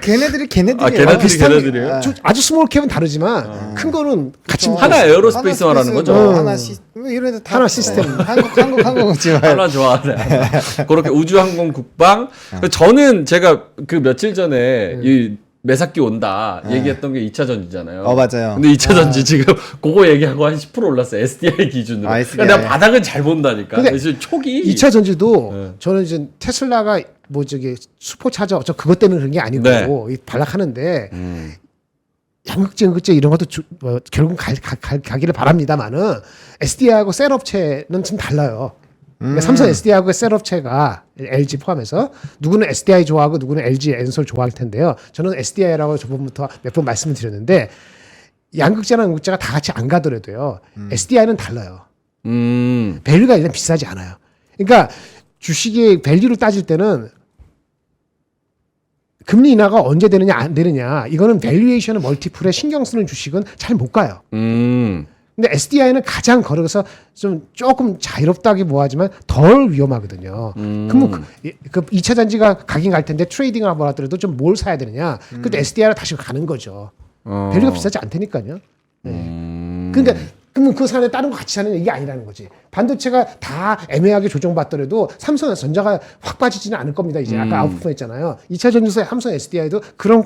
걔네들이 걔네들이에요? 아주 스몰 캡은 다르지만 큰 거는 같이 그렇죠. 하나 에어로스페이스 말하는 거죠. 하나 이런 애들 다 하나 시스템. 한국 지만 하나 좋아하네. 그렇게 우주항공 국방. 저는 제가 그 며칠 전에 이 매사기 온다 얘기했던 게 2차 전지잖아요. 맞아요. 근데 2차 전지 지금 그거 얘기하고 한 10% 올랐어요. SDI 기준으로. SDI. 그러니까 내가 바닥은 잘 본다니까. 근데 그래서 초기 2차 전지도 저는 이제 테슬라가 뭐 저기 슈퍼차저 저 그것 때문에 그런 게 아니고 네. 이 발락하는데 양극재 이런 것도 결국 가기를 바랍니다만은 SDI하고 셀 업체는 좀 달라요. 그러니까 삼성 SDI하고 셀 업체가 LG 포함해서 누구는 SDI 좋아하고 누구는 LG 엔솔 좋아할 텐데요. 저는 SDI라고 저번부터 몇 번 말씀을 드렸는데 양극재나 음극재가 다 같이 안 가더라도요. SDI는 달라요. 밸류가 일단 비싸지 않아요. 그러니까 주식의 밸류로 따질 때는 금리 인하가 언제 되느냐 안 되느냐 이거는 밸류에이션을 멀티플에 신경 쓰는 주식은 잘 못 가요. 근데 SDI는 가장 걸어서 좀 조금 자유롭다기 뭐하지만 덜 위험하거든요. 그럼 그 2차 전지가 가긴 갈 텐데 트레이딩을 한번 하더라도 좀 뭘 사야 되느냐. 근데 SDI로 다시 가는 거죠. 밸류가 비싸지 않다니까요. 그러니까 그러면 그 산에 다른 거 같이 사는 이게 아니라는 거지. 반도체가 다 애매하게 조정받더라도 삼성전자가 확 빠지지는 않을 겁니다. 이제 아까 아웃퍼했잖아요. 2차 전지사의 삼성 SDI도 그런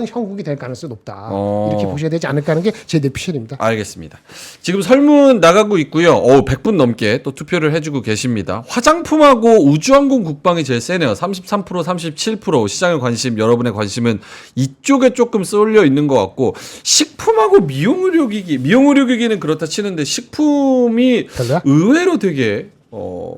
형국이 될 가능성이 높다. 이렇게 보셔야 되지 않을까 하는 게 제 내피셜입니다. 알겠습니다. 지금 설문 나가고 있고요. 100분 넘게 또 투표를 해주고 계십니다. 화장품하고 우주항공 국방이 제일 세네요. 33%, 37% 시장의 관심, 여러분의 관심은 이쪽에 조금 쏠려 있는 것 같고 식품하고 미용의료기기는 그렇다 치는데 식품이 별로야? 의외로 되게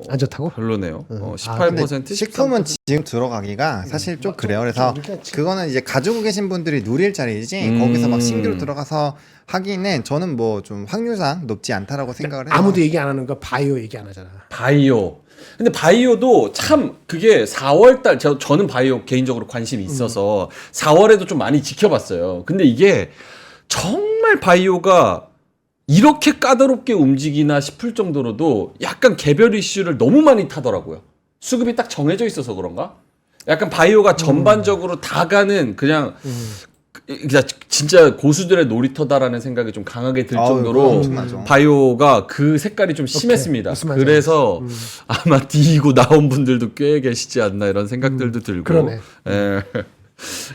안 좋다고? 별로네요. 근데 18%? 식품은 지금 들어가기가 사실 좀 그래요. 그래서 그거는 이제 가지고 계신 분들이 누릴 자리이지 거기서 막 신규로 들어가서 하기는 저는 뭐 좀 확률상 높지 않다라고 생각을 해요. 아무도 얘기 안 하는 거 바이오 얘기 안 하잖아. 바이오. 근데 바이오도 참 그게 4월달 저는 바이오 개인적으로 관심이 있어서 4월에도 좀 많이 지켜봤어요. 근데 이게 정말 바이오가 이렇게 까다롭게 움직이나 싶을 정도로도 약간 개별 이슈를 너무 많이 타더라고요. 수급이 딱 정해져 있어서 그런가? 약간 바이오가 전반적으로 다 가는 그냥 진짜 고수들의 놀이터다라는 생각이 좀 강하게 들 정도로 엄청나죠. 바이오가 그 색깔이 좀 심했습니다. 무슨 말인지 그래서 아마 뒤이고 나온 분들도 꽤 계시지 않나 이런 생각들도 들고. 그러네. 예.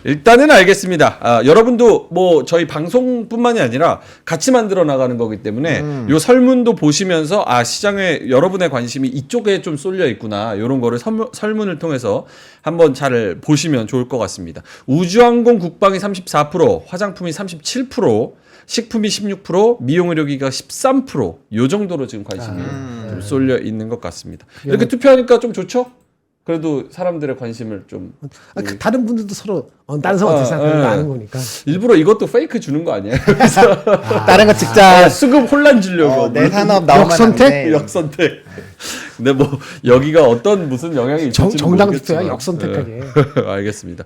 일단은 알겠습니다. 여러분도 뭐 저희 방송뿐만이 아니라 같이 만들어 나가는 거기 때문에 요 설문도 보시면서 시장에 여러분의 관심이 이쪽에 좀 쏠려 있구나 이런 거를 설문을 통해서 한번 잘 보시면 좋을 것 같습니다. 우주항공 국방이 34%, 화장품이 37%, 식품이 16%, 미용의료기가 13%, 요 정도로 지금 관심이 좀 쏠려 있는 것 같습니다. 이렇게 투표하니까 좀 좋죠? 그래도 사람들의 관심을 좀 다른 분들도 서로 다른 사람 어떻게 생각하는지 아는 거니까. 일부러 이것도 페이크 주는 거 아니에요? 그래서 다른 거 직자 수급 혼란 주려고 내 산업 나오면 역선택? 안 돼. 역선택. 근데 뭐 여기가 어떤 무슨 영향이 있을지 정당 투표야 역선택하게. 알겠습니다.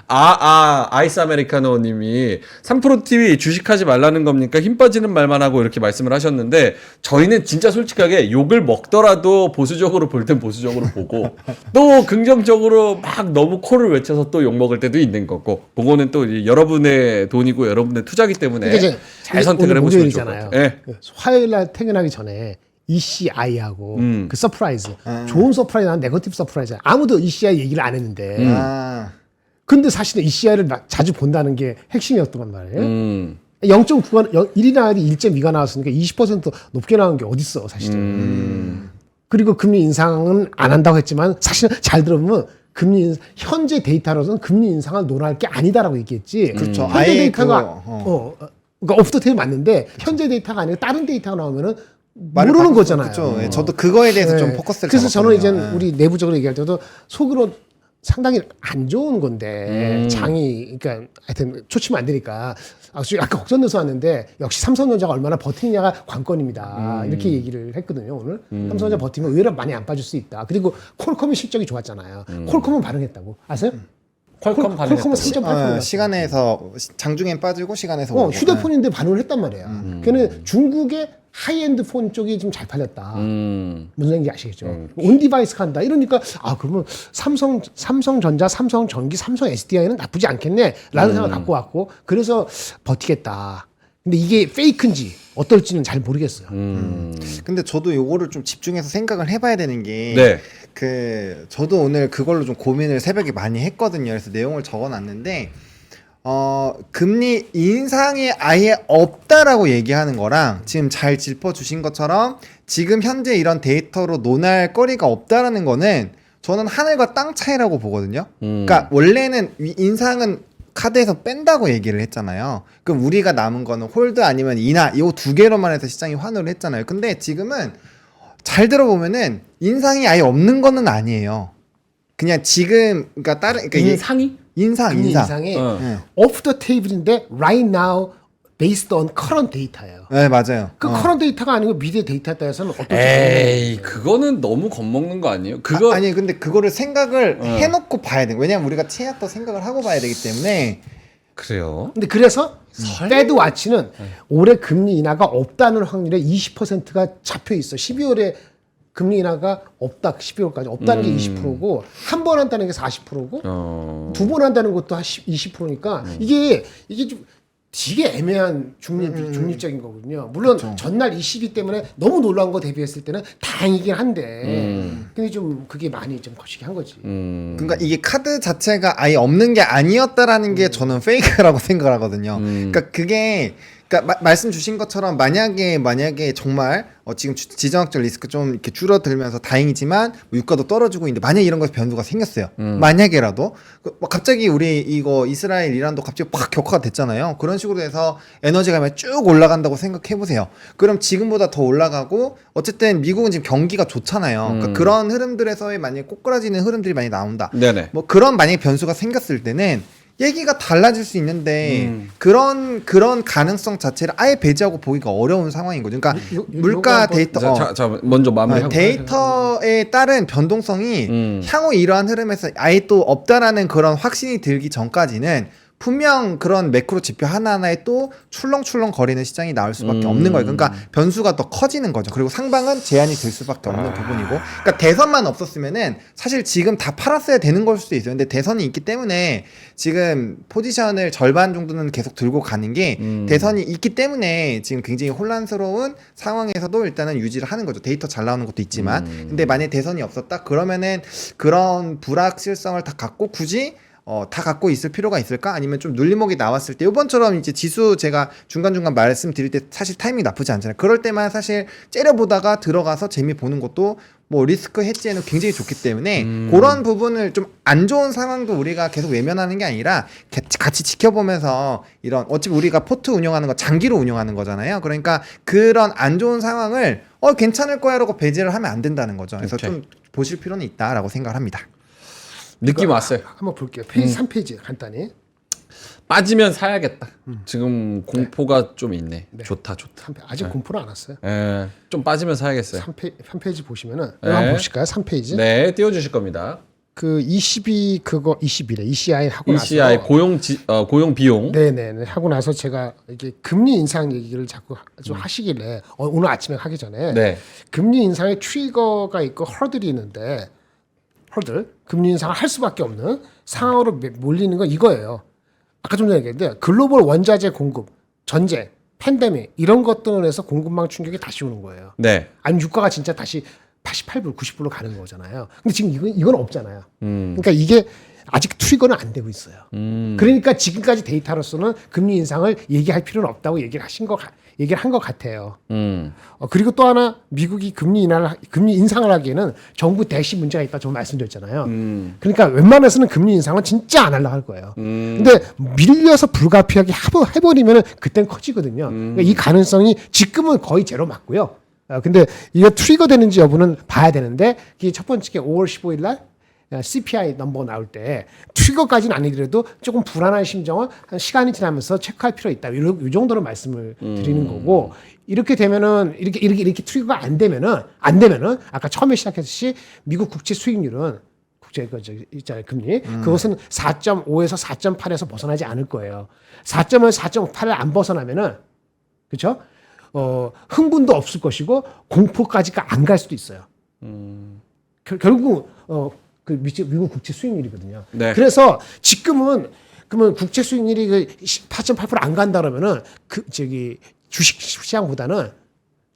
아이스 아메리카노 님이 3프로 TV 주식하지 말라는 겁니까? 힘 빠지는 말만 하고 이렇게 말씀을 하셨는데 저희는 진짜 솔직하게 욕을 먹더라도 보수적으로 볼 땐 보수적으로 보고 또 긍정적으로 막 너무 코를 외쳐서 또 욕 먹을 때도 있는 거고 그거는 또 여러분의 돈이고 여러분의 투자기 때문에 그러니까 이제 잘 선택을 해보시면 좋을 것 목요일이잖아요. 같아요. 네. 화요일 날 퇴근하기 전에 ECI하고 그 서프라이즈 좋은 서프라이즈 난 네거티브 서프라이즈 아무도 ECI 얘기를 안 했는데 근데 사실은 ECI를 자주 본다는 게 핵심이었던 말이에요. 0.9가 1이 나와야 돼 1.2가 나왔으니까 20% 높게 나온 게 어딨어 사실은. 그리고 금리 인상은 안 한다고 했지만 사실 잘 들어보면 현재 데이터로서는 금리 인상을 논할 게 아니다라고 얘기했지. 그렇죠. 현재 아예 데이터가 그러니까 오프 더 테이블 맞는데 현재 데이터가 아니라 다른 데이터가 나오면은 모르는 거잖아요. 그렇죠. 저도 그거에 대해서 좀 포커스를 그래서 저는 이제 잡았거든요. 우리 내부적으로 얘기할 때도 속으로 상당히 안 좋은 건데 장이 그러니까 하여튼 초치면 안 되니까 약간 걱정돼서 왔는데 역시 삼성전자가 얼마나 버티느냐가 관건입니다. 이렇게 얘기를 했거든요 오늘. 삼성전자 버티면 의외로 많이 안 빠질 수 있다. 그리고 콜컴이 실적이 좋았잖아요. 콜컴은 반응했다고 아세요? 퀄컴 콜컴은 반응했다고. 3.8%. 시간에서 장중엔 빠지고 시간에서 오르고. 휴대폰인데 반응을 했단 말이야. 걔는 중국의 하이엔드 폰 쪽이 좀 잘 팔렸다. 무슨 얘기인지 아시겠죠? 온 디바이스 간다. 이러니까 그러면 삼성전자, 삼성전기, 삼성 SDI는 나쁘지 않겠네. 라는 생각을 갖고 왔고 그래서 버티겠다. 근데 이게 페이크인지 어떨지는 잘 모르겠어요. 근데 저도 요거를 좀 집중해서 생각을 해봐야 되는 게 네. 저도 오늘 그걸로 좀 고민을 새벽에 많이 했거든요. 그래서 내용을 적어놨는데 금리 인상이 아예 없다라고 얘기하는 거랑 지금 잘 짚어주신 것처럼 지금 현재 이런 데이터로 논할 거리가 없다라는 거는 저는 하늘과 땅 차이라고 보거든요. 그러니까 원래는 인상은 카드에서 뺀다고 얘기를 했잖아요. 그럼 우리가 남은 거는 홀드 아니면 인하 이 두 개로만 해서 시장이 환호를 했잖아요. 근데 지금은 잘 들어보면은 인상이 아예 없는 거는 아니에요. 그냥 지금 그러니까 그러니까 인상이? 인상. 인상이 어. 오프 더 테이블인데 right now based on current data예요. 네 맞아요. 그 커런 데이터가 아니고 미래 데이터에 따라서는 어떤 에이, 그거는 너무 겁먹는 거 아니에요? 그거 아니 근데 그거를 생각을 해놓고 봐야 돼. 왜냐면 우리가 채약도 생각을 하고 봐야 되기 때문에. 그래요? 근데 그래서 페드 와치는 올해 금리 인하가 없다는 확률에 20%가 잡혀 있어. 12월에 금리 인하가 없다. 12월까지 없다는 게 20%고 한 번 한다는 게 40%고 두 번 한다는 것도 한 20%니까 이게 좀 되게 애매한 중립적인 거거든요. 물론 전날 22 때문에 너무 놀라운 거 대비했을 때는 다행이긴 한데 근데 좀 그게 많이 좀 거시기 한 거지. 그러니까 이게 카드 자체가 아예 없는 게 아니었다라는 게 저는 페이크라고 생각을 하거든요. 그러니까 그게 말씀 주신 것처럼 만약에 정말 지금 지정학적 리스크 좀 이렇게 줄어들면서 다행이지만 유가도 떨어지고 있는데 만약 이런 거에서 변수가 생겼어요. 만약에라도 갑자기 우리 이거 이스라엘 이란도 갑자기 팍 격화가 됐잖아요. 그런 식으로 해서 에너지가 쭉 올라간다고 생각해 보세요. 그럼 지금보다 더 올라가고 어쨌든 미국은 지금 경기가 좋잖아요. 그러니까 그런 흐름들에서의 만약 꼬꾸라지는 흐름들이 많이 나온다. 네네. 뭐 그런 만약에 변수가 생겼을 때는 얘기가 달라질 수 있는데 그런 가능성 자체를 아예 배제하고 보기가 어려운 상황인 거죠. 그러니까 물가 데이터 자, 먼저 마무리하고 데이터에 따른 변동성이 향후 이러한 흐름에서 아예 또 없다라는 그런 확신이 들기 전까지는 분명 그런 매크로 지표 하나하나에 또 출렁출렁 거리는 시장이 나올 수밖에 없는 거예요. 그러니까 변수가 더 커지는 거죠. 그리고 상방은 제한이 될 수밖에 없는 부분이고. 그러니까 대선만 없었으면은 사실 지금 다 팔았어야 되는 걸 수도 있어요. 근데 대선이 있기 때문에 지금 포지션을 절반 정도는 계속 들고 가는 게 대선이 있기 때문에 지금 굉장히 혼란스러운 상황에서도 일단은 유지를 하는 거죠. 데이터 잘 나오는 것도 있지만. 근데 만약에 대선이 없었다 그러면은 그런 불확실성을 다 갖고 굳이 다 갖고 있을 필요가 있을까? 아니면 좀 눌림목이 나왔을 때 이번처럼 이제 지수 제가 중간중간 말씀드릴 때 사실 타이밍 나쁘지 않잖아요. 그럴 때만 사실 째려보다가 들어가서 재미 보는 것도 뭐 리스크 해지에는 굉장히 좋기 때문에 그런 부분을 좀 안 좋은 상황도 우리가 계속 외면하는 게 아니라 같이 지켜보면서 이런 어차피 우리가 포트 운영하는 거 장기로 운영하는 거잖아요. 그러니까 그런 안 좋은 상황을 괜찮을 거야라고 배제를 하면 안 된다는 거죠. 그래서 오케이. 좀 보실 필요는 있다라고 생각을 합니다. 느낌 왔어요. 한번 볼게요. 페이지 3페이지 간단히. 빠지면 사야겠다. 지금 공포가 좀 있네. 좋다. 아직 공포는 안 왔어요. 예, 좀 빠지면 사야겠어요. 3페이지 보시면은 네. 한번 보실까요? 3페이지. 네, 띄워주실 겁니다. 그 22래. ECI 하고 나서 ECI 고용 비용. 네네네 하고 나서 제가 이게 금리 인상 얘기를 자꾸 좀 하시길래 오늘 아침에 하기 전에 네. 금리 인상의 트리거가 있고 허들이 있는데 금리 인상을 할 수밖에 없는 상황으로 몰리는 건 이거예요. 아까 좀 전에 얘기했는데 글로벌 원자재 공급, 전쟁, 팬데믹 이런 것들을 해서 공급망 충격이 다시 오는 거예요. 네. 아니면 유가가 진짜 다시 88불, 90불로 가는 거잖아요. 근데 지금 이건 없잖아요. 그러니까 이게 아직 트리거는 안 되고 있어요. 그러니까 지금까지 데이터로서는 금리 인상을 얘기할 필요는 없다고 얘기를 한 것 같아요. 그리고 또 하나 미국이 금리 인상을 하기에는 정부 대시 문제가 있다 좀 말씀드렸잖아요. 그러니까 웬만해서는 금리 인상은 진짜 안 하려고 할 거예요. 근데 밀려서 불가피하게 해버리면 그땐 커지거든요. 그러니까 이 가능성이 지금은 거의 제로 맞고요. 근데 이게 트리거 되는지 여부는 봐야 되는데 이게 첫 번째 게 5월 15일 날 CPI 넘버 나올 때 트리거까지는 아니더라도 조금 불안한 심정은 한 시간이 지나면서 체크할 필요가 있다. 이 정도로 말씀을 드리는 거고 이렇게 되면은 이렇게 트리거가 안 되면은 아까 처음에 시작했듯이 미국 국채 수익률은 국제 있잖아요 금리 그것은 4.5에서 4.8에서 벗어나지 않을 거예요. 4.5에서 4.8을 안 벗어나면은 그렇죠? 흥분도 없을 것이고 공포까지가 안 갈 수도 있어요. 결국 그 미국 국채 수익률이거든요. 네. 그래서 지금은 그러면 국채 수익률이 그 4.8%안 간다 그러면은 그 주식 시장보다는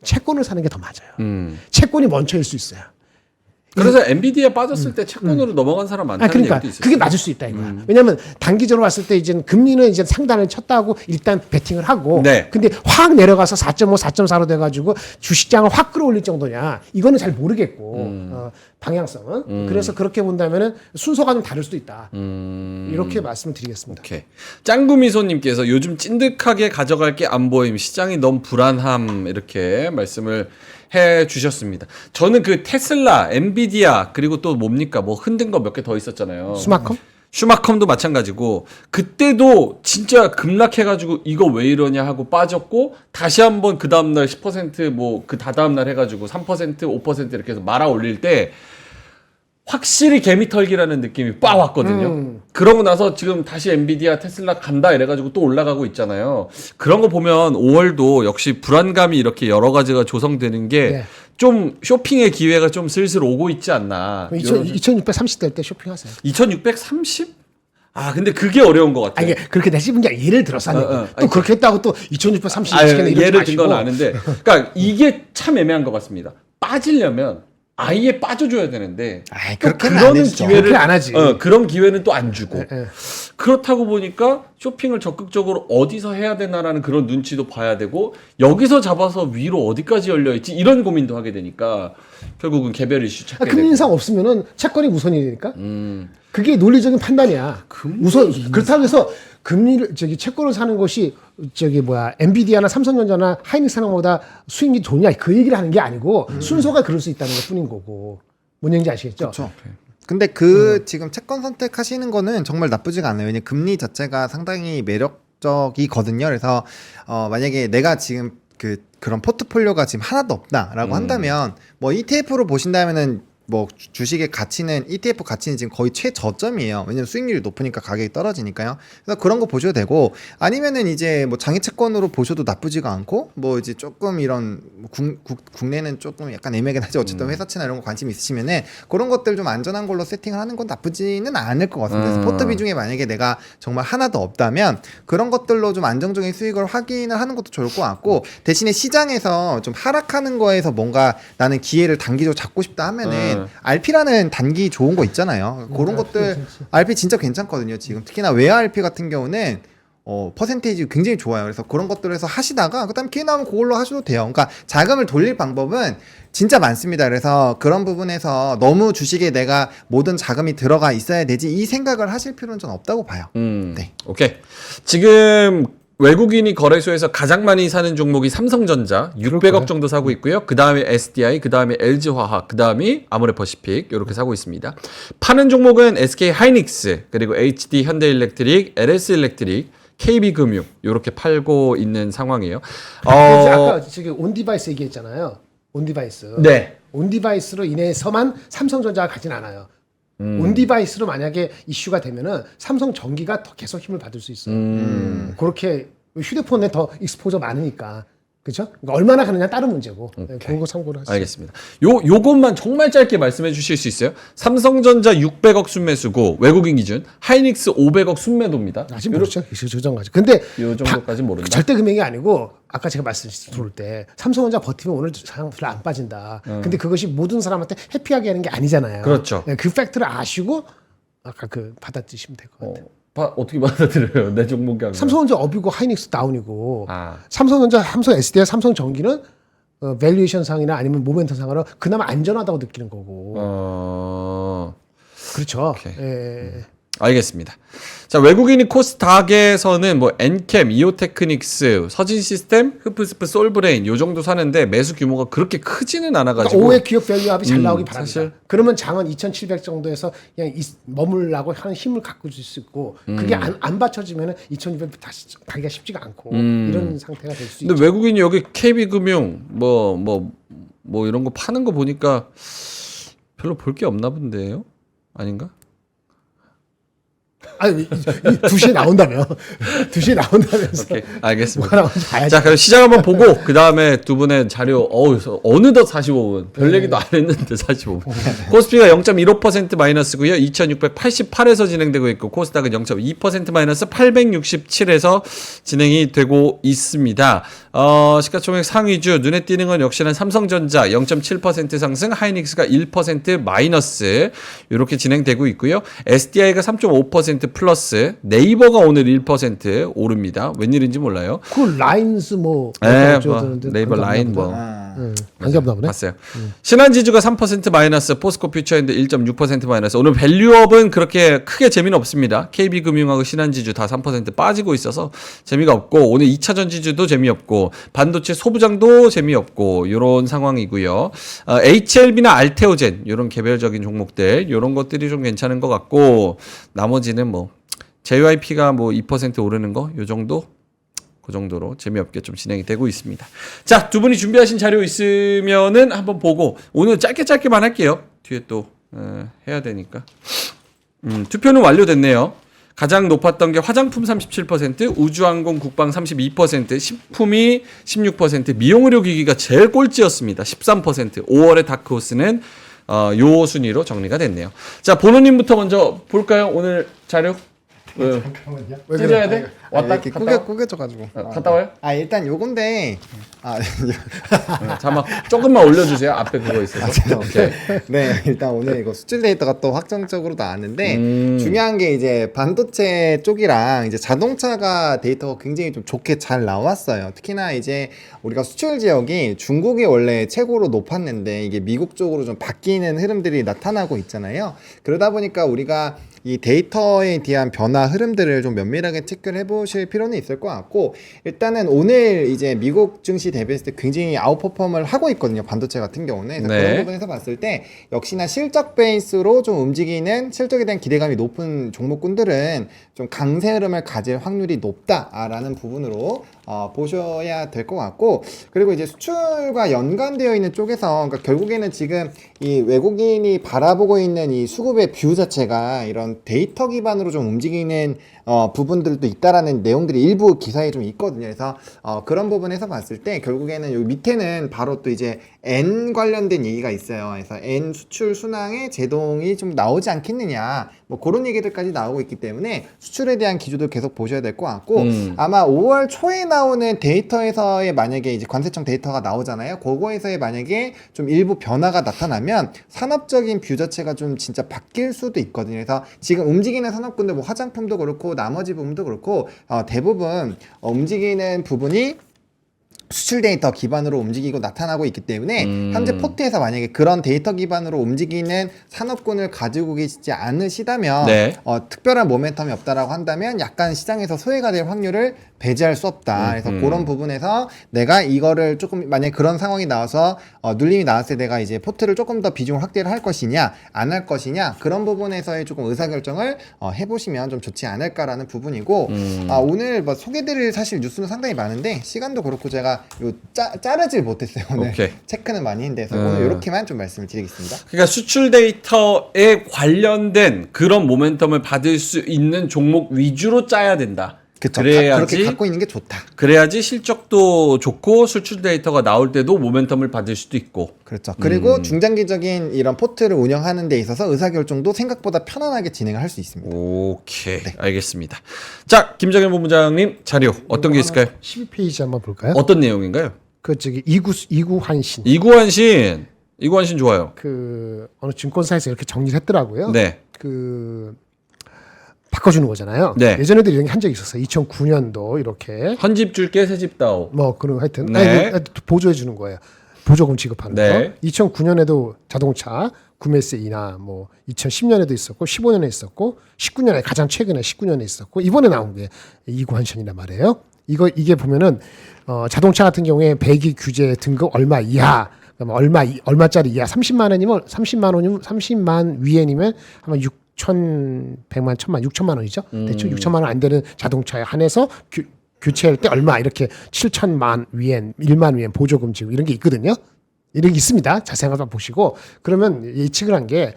채권을 사는 게 더 맞아요. 채권이 먼저일 수 있어요. 그래서 엔비디아 빠졌을 때 채권으로 넘어간 사람 많다는 그러니까 얘기도 있어요. 그게 맞을 수 있다 이거야. 왜냐하면 단기적으로 봤을 때 이제 금리는 이제 상단을 쳤다고 일단 베팅을 하고, 네. 근데 확 내려가서 4.5, 4.4로 돼가지고 주식장을 확 끌어올릴 정도냐 이거는 잘 모르겠고 방향성은 그래서 그렇게 본다면은 순서가 좀 다를 수도 있다. 이렇게 말씀을 드리겠습니다. 오케이. 짱구미소님께서 요즘 찐득하게 가져갈 게 안 보임. 시장이 너무 불안함. 이렇게 말씀을 해 주셨습니다. 저는 그 테슬라, 엔비디아 그리고 또 뭡니까? 뭐 흔든 거 몇 개 더 있었잖아요. 슈마컴도 마찬가지고 그때도 진짜 급락해가지고 이거 왜 이러냐 하고 빠졌고 다시 한번 그 다음날 10% 그 다다음날 해가지고 3% 5% 이렇게 해서 말아 올릴 때 확실히 개미털기라는 느낌이 빡 왔거든요. 그러고 나서 지금 다시 엔비디아, 테슬라 간다 이래가지고 또 올라가고 있잖아요. 그런 거 보면 5월도 역시 불안감이 이렇게 여러 가지가 조성되는 게 좀 쇼핑의 기회가 좀 슬슬 오고 있지 않나. 2630 될 때 쇼핑하세요. 2630? 아, 근데 그게 어려운 것 같아요. 이게 그렇게 내 씹은 게 아니라 예를 들어서 또 그렇게 했다고 또 2630 예를 든 건 아는데, 그러니까 이게 참 애매한 것 같습니다. 빠지려면 아예 빠져줘야 되는데 그러는 기회를 안 하지. 그런 기회는 또 안 주고 그렇다고 보니까 쇼핑을 적극적으로 어디서 해야 되나라는 그런 눈치도 봐야 되고 여기서 잡아서 위로 어디까지 열려 있지 이런 고민도 하게 되니까 결국은 개별 이슈 찾게 되고. 금리 인상 없으면은 채권이 우선이 되니까 그게 논리적인 판단이야. 우선 그렇다고 해서 금리를 채권을 사는 것이 엔비디아나 삼성전자나 하이닉스보다 수익률이 좋냐 그 얘기를 하는 게 아니고 순서가 그럴 수 있다는 것뿐인 거고. 뭔 얘기인지 아시겠죠? 그렇죠. 근데 지금 채권 선택하시는 거는 정말 나쁘지가 않아요. 왜냐면 금리 자체가 상당히 매력적이거든요. 그래서 만약에 내가 지금 그런 포트폴리오가 지금 하나도 없다라고 한다면 뭐 ETF로 보신다면은 뭐 주식의 가치는 ETF 가치는 지금 거의 최저점이에요. 왜냐면 수익률이 높으니까 가격이 떨어지니까요. 그래서 그런 거 보셔도 되고 아니면은 이제 뭐 장기 채권으로 보셔도 나쁘지가 않고 뭐 이제 조금 이런 국내는 조금 약간 애매하긴 하죠. 어쨌든 회사채나 이런 거 관심 있으시면은 그런 것들 좀 안전한 걸로 세팅을 하는 건 나쁘지는 않을 것 같습니다. 그래서 포트 비중에 만약에 내가 정말 하나도 없다면 그런 것들로 좀 안정적인 수익을 확인을 하는 것도 좋을 것 같고 대신에 시장에서 좀 하락하는 거에서 뭔가 나는 기회를 단기적으로 잡고 싶다 하면은 RP라는 단기 좋은 거 있잖아요. 그런 것들 RP 진짜 괜찮거든요. 지금 특히나 외화 RP 같은 경우는 퍼센테이지 굉장히 좋아요. 그래서 그런 것들에서 하시다가 그다음 기회 나오면 그걸로 하셔도 돼요. 그러니까 자금을 돌릴 방법은 진짜 많습니다. 그래서 그런 부분에서 너무 주식에 내가 모든 자금이 들어가 있어야 되지 이 생각을 하실 필요는 전 없다고 봐요. 네. 오케이. 지금 외국인이 거래소에서 가장 많이 사는 종목이 삼성전자 600억 정도 사고 있고요. 그 다음에 SDI, 그 다음에 LG화학, 그 다음이 아모레퍼시픽 이렇게 사고 있습니다. 파는 종목은 SK 하이닉스, 그리고 HD 현대일렉트릭, LS일렉트릭, KB금융 이렇게 팔고 있는 상황이에요. 아까 온디바이스 얘기했잖아요. 온디바이스. 네. 온디바이스로 인해서만 삼성전자가 가진 않아요. 온디바이스로 만약에 이슈가 되면은 삼성전기가 더 계속 힘을 받을 수 있어요. 그렇게 휴대폰에 더 익스포저 많으니까. 그렇죠? 그러니까 얼마나 가느냐 다른 문제고. 그거 참고를 하시죠. 알겠습니다. 요것만 정말 짧게 말씀해 주실 수 있어요? 삼성전자 600억 순매수고 외국인 기준, 하이닉스 500억 순매도입니다. 아직 모르죠. 조정까지. 근데 요 정도까지 모른다. 절대 금액이 아니고 아까 제가 말씀드릴 때 삼성전자 버티면 오늘 별로 안 빠진다. 근데 그것이 모든 사람한테 해피하게 하는 게 아니잖아요. 그렇죠. 그 팩트를 아시고 아까 받아들이시면 될 것 같아요. 어떻게 받아들여요? 내 종목이 아니라. 삼성전자 업이고 하이닉스 다운이고 삼성전자, 삼성 SDI, 삼성전기는 밸류에이션 상이나 아니면 모멘텀 상으로 그나마 안전하다고 느끼는 거고. 그렇죠. 알겠습니다. 자, 외국인이 코스닥에서는 뭐 엔캠, 이오테크닉스, 서진시스템, 흡스프, 솔브레인 요 정도 사는데 매수 규모가 그렇게 크지는 않아가지고 그러니까 5회 기업 밸류압이 잘 나오기 바랍니다. 사실 그러면 장은 2,700 정도에서 그냥 머물라고 하는 힘을 갖고 줄 수 있고 그게 안 받쳐지면 2,200 다시 가기가 쉽지가 않고 이런 상태가 될 수 있죠. 근데 외국인이 여기 KB금융 뭐 이런 거 파는 거 보니까 별로 볼 게 없나 본데요? 아닌가? 아니 2시에 나온다며 2시에 나온다면서 오케이, 알겠습니다. 뭐가 나오는지 봐야지. 자, 그럼 시장 한번 보고 그 다음에 두 분의 자료 어느덧 45분 별 얘기도 안 했는데 45분. 코스피가 0.15% 마이너스고요. 2,688에서 진행되고 있고 코스닥은 0.2% 마이너스 867에서 진행이 되고 있습니다. 시가총액 상위주 눈에 띄는 건 역시나 삼성전자 0.7% 상승, 하이닉스가 1% 마이너스 이렇게 진행되고 있고요. SDI가 3.5% 플러스, 네이버가 오늘 1% 오릅니다. 웬일인지 몰라요. 그 라인스 뭐 네, 어쩌고 뭐 저쩌는데 네이버 그런가 라인 보다. 뭐 반갑나 보네. 봤어요. 신한지주가 3% 마이너스, 포스코 퓨처엔드 1.6% 마이너스. 오늘 밸류업은 그렇게 크게 재미는 없습니다. KB금융하고 신한지주 다 3% 빠지고 있어서 재미가 없고 오늘 2차전 지주도 재미없고 반도체 소부장도 재미없고 이런 상황이고요. HLB나 알테오젠 이런 개별적인 종목들 이런 것들이 좀 괜찮은 것 같고 나머지는 뭐 JYP가 뭐 2% 오르는 거 요 정도? 그 정도로 재미없게 좀 진행이 되고 있습니다. 자, 두 분이 준비하신 자료 있으면은 한번 보고 오늘 짧게만 할게요. 뒤에 또 해야 되니까. 투표는 완료됐네요. 가장 높았던 게 화장품 37%, 우주항공 국방 32%, 식품이 16%, 미용의료기기가 제일 꼴찌였습니다. 13%. 5월의 다크호스는 요 순위로 정리가 됐네요. 자, 보노님부터 먼저 볼까요? 오늘 자료? 잠깐만요. 찢어야 돼? 왔다 이렇게 갔다 와? 꾸겨져가지고. 갔다 와요? 일단 요건데 잠깐만 조금만 올려주세요. 앞에 그거 있어서. 오케이. 네, 일단 오늘 이거 수출 데이터가 또 확정적으로 나왔는데 중요한 게 이제 반도체 쪽이랑 이제 자동차가 데이터가 굉장히 좀 좋게 잘 나왔어요. 특히나 이제 우리가 수출 지역이 중국이 원래 최고로 높았는데 이게 미국 쪽으로 좀 바뀌는 흐름들이 나타나고 있잖아요. 그러다 보니까 우리가 이 데이터에 대한 변화 흐름들을 좀 면밀하게 체크를 해보실 필요는 있을 것 같고 일단은 오늘 이제 미국 증시 대비했을 때 굉장히 아웃퍼폼을 하고 있거든요. 반도체 같은 경우는. 그래서 네. 그런 부분에서 봤을 때 역시나 실적 베이스로 좀 움직이는 실적에 대한 기대감이 높은 종목군들은 좀 강세 흐름을 가질 확률이 높다라는 부분으로 보셔야 될 것 같고 그리고 이제 수출과 연관되어 있는 쪽에서 그러니까 결국에는 지금 이 외국인이 바라보고 있는 이 수급의 뷰 자체가 이런 데이터 기반으로 좀 움직이는 부분들도 있다라는 내용들이 일부 기사에 좀 있거든요. 그래서 그런 부분에서 봤을 때 결국에는 여기 밑에는 바로 또 이제 N 관련된 얘기가 있어요. 그래서 N 수출 순항의 제동이 좀 나오지 않겠느냐 뭐 그런 얘기들까지 나오고 있기 때문에 수출에 대한 기조도 계속 보셔야 될 것 같고 아마 5월 초에 나오는 데이터에서의 만약에 이제 관세청 데이터가 나오잖아요. 그거에서의 만약에 좀 일부 변화가 나타나면 산업적인 뷰 자체가 좀 진짜 바뀔 수도 있거든요. 그래서 지금 움직이는 산업군들 뭐 화장품도 그렇고 나머지 부분도 그렇고 대부분 움직이는 부분이 수출 데이터 기반으로 움직이고 나타나고 있기 때문에 현재 포트에서 만약에 그런 데이터 기반으로 움직이는 산업군을 가지고 계시지 않으시다면 네. 특별한 모멘텀이 없다라고 한다면 약간 시장에서 소외가 될 확률을 배제할 수 없다. 그래서 그런 부분에서 내가 이거를 조금 만약에 그런 상황이 나와서 눌림이 나왔을 때 내가 이제 포트를 조금 더 비중을 확대를 할 것이냐 안 할 것이냐 그런 부분에서의 조금 의사결정을 해보시면 좀 좋지 않을까라는 부분이고 오늘 뭐 소개드릴 사실 뉴스는 상당히 많은데 시간도 그렇고 제가 요 자르질 못했어요. 오늘 오케이. 체크는 많이 했는데 오늘 이렇게만 좀 말씀을 드리겠습니다. 그러니까 수출 데이터에 관련된 그런 모멘텀을 받을 수 있는 종목 위주로 짜야 된다. 그쵸. 그래야지 그렇게 갖고 있는 게 좋다. 그래야지 실적도 좋고 수출 데이터가 나올 때도 모멘텀을 받을 수도 있고. 그렇죠. 그리고 중장기적인 이런 포트를 운영하는 데 있어서 의사결정도 생각보다 편안하게 진행을 할 수 있습니다. 오케이. 알겠습니다. 자, 김정현 본부장님 자료 어떤 게 있을까요? 12페이지 한번 볼까요? 어떤 내용인가요? 그 저기 이구환신 이구환신 좋아요. 그 어느 증권사에서 이렇게 정리를 했더라고요. 네. 그 바꿔주는 거잖아요. 네. 예전에도 이런 게 한 적이 있었어요. 2009년도 이렇게 헌집 줄게 새집 다오. 뭐 그런 하여튼 네. 보조해 주는 거예요. 보조금 지급하는 네. 거. 2009년에도 자동차 구매세이나 뭐 2010년에도 있었고 15년에 있었고 19년에 가장 최근에 19년에 있었고 이번에 나온 게 이구환션이란 말이에요. 이게 보면은 자동차 같은 경우에 배기 규제 등급 얼마 이하 그럼 얼마짜리 이하 30만 원이면 30만 위엔이면 아마 6,100만 1,000만 6천만 원이죠. 대충 6천만 원 안 되는 자동차에 한해서 교체할 때 얼마 이렇게 7천만 위엔, 1만 위엔 보조금 지급 이런 게 있거든요. 이런 게 있습니다. 자세한 거 보시고 그러면 예측을 한 게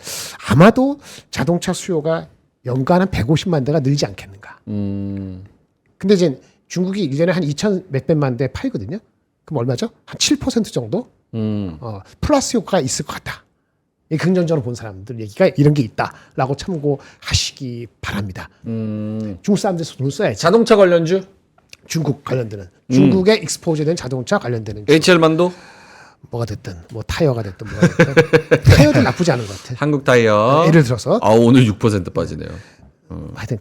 아마도 자동차 수요가 연간 한 150만 대가 늘지 않겠는가. 근데 이제 중국이 이전에 한 2천 몇백만 대 팔거든요. 그럼 얼마죠? 한 7% 정도? 플러스 효과가 있을 것 같다. 이 긍정적으로 본 사람들 얘기가 이런 게 있다라고 참고하시기 바랍니다. 중국 사람들 돈 써야지. 자동차 관련주? 중국 관련되는 중국에 익스포즈된 자동차 관련되는 HL만도? 뭐가 됐든 뭐 타이어가 됐든 뭐가 됐든 타이어도 나쁘지 않은 것 같아. 한국 타이어. 예를 들어서 오늘 6% 빠지네요. 하여튼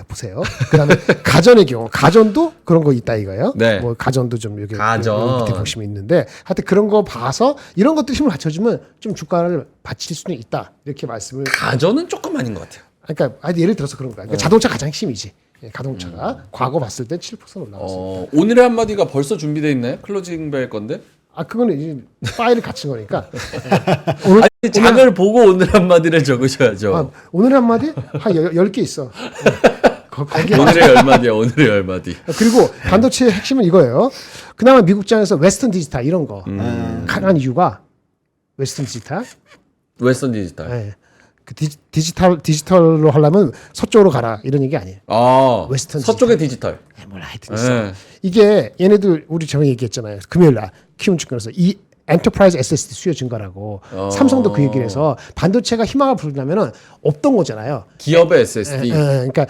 보세요. 그다음에 가전의 경우 가전도 그런 거 있다 이거예요. 네. 뭐 가전도 좀 여기 가전. 밑에 보시면 있는데 하여튼 그런 거 봐서 이런 것들 힘을 받쳐주면 좀 주가를 받칠 수는 있다 이렇게 말씀을. 가전은 조금 아닌 것 같아요. 그러니까 예를 들어서 그런 거야. 그러니까 자동차 가장 핵심이지. 자동차가 과거 봤을 때 7% 올라갔어요. 오늘의 한마디가 벌써 준비되어 있나요? 클로징 벨 건데? 그거는 이제 파일을 갖춘 거니까. 아니, 장을 보고 오늘 한마디를 적으셔야죠. 오늘 한마디? 한 10개 있어. 거기에 오늘의 열마디야, 오늘의 열마디. 그리고 반도체의 핵심은 이거예요. 그나마 미국장에서 웨스턴 디지털 이런 거 가능한 이유가 웨스턴 디지털. 웨스턴 디지털. 네. 그 디지털로 하려면 서쪽으로 가라 이런 얘기 아니에요. 웨스턴 서쪽의 디지털. 뭘 하여튼 있어. 이게 얘네들 우리 전에 얘기했잖아요. 금요일 날 키움증권에서 이 엔터프라이즈 SSD 수요 증가라고 삼성도 그 얘기를 해서 반도체가 희망을 부르려면 없던 거잖아요. 기업의 SSD. 그러니까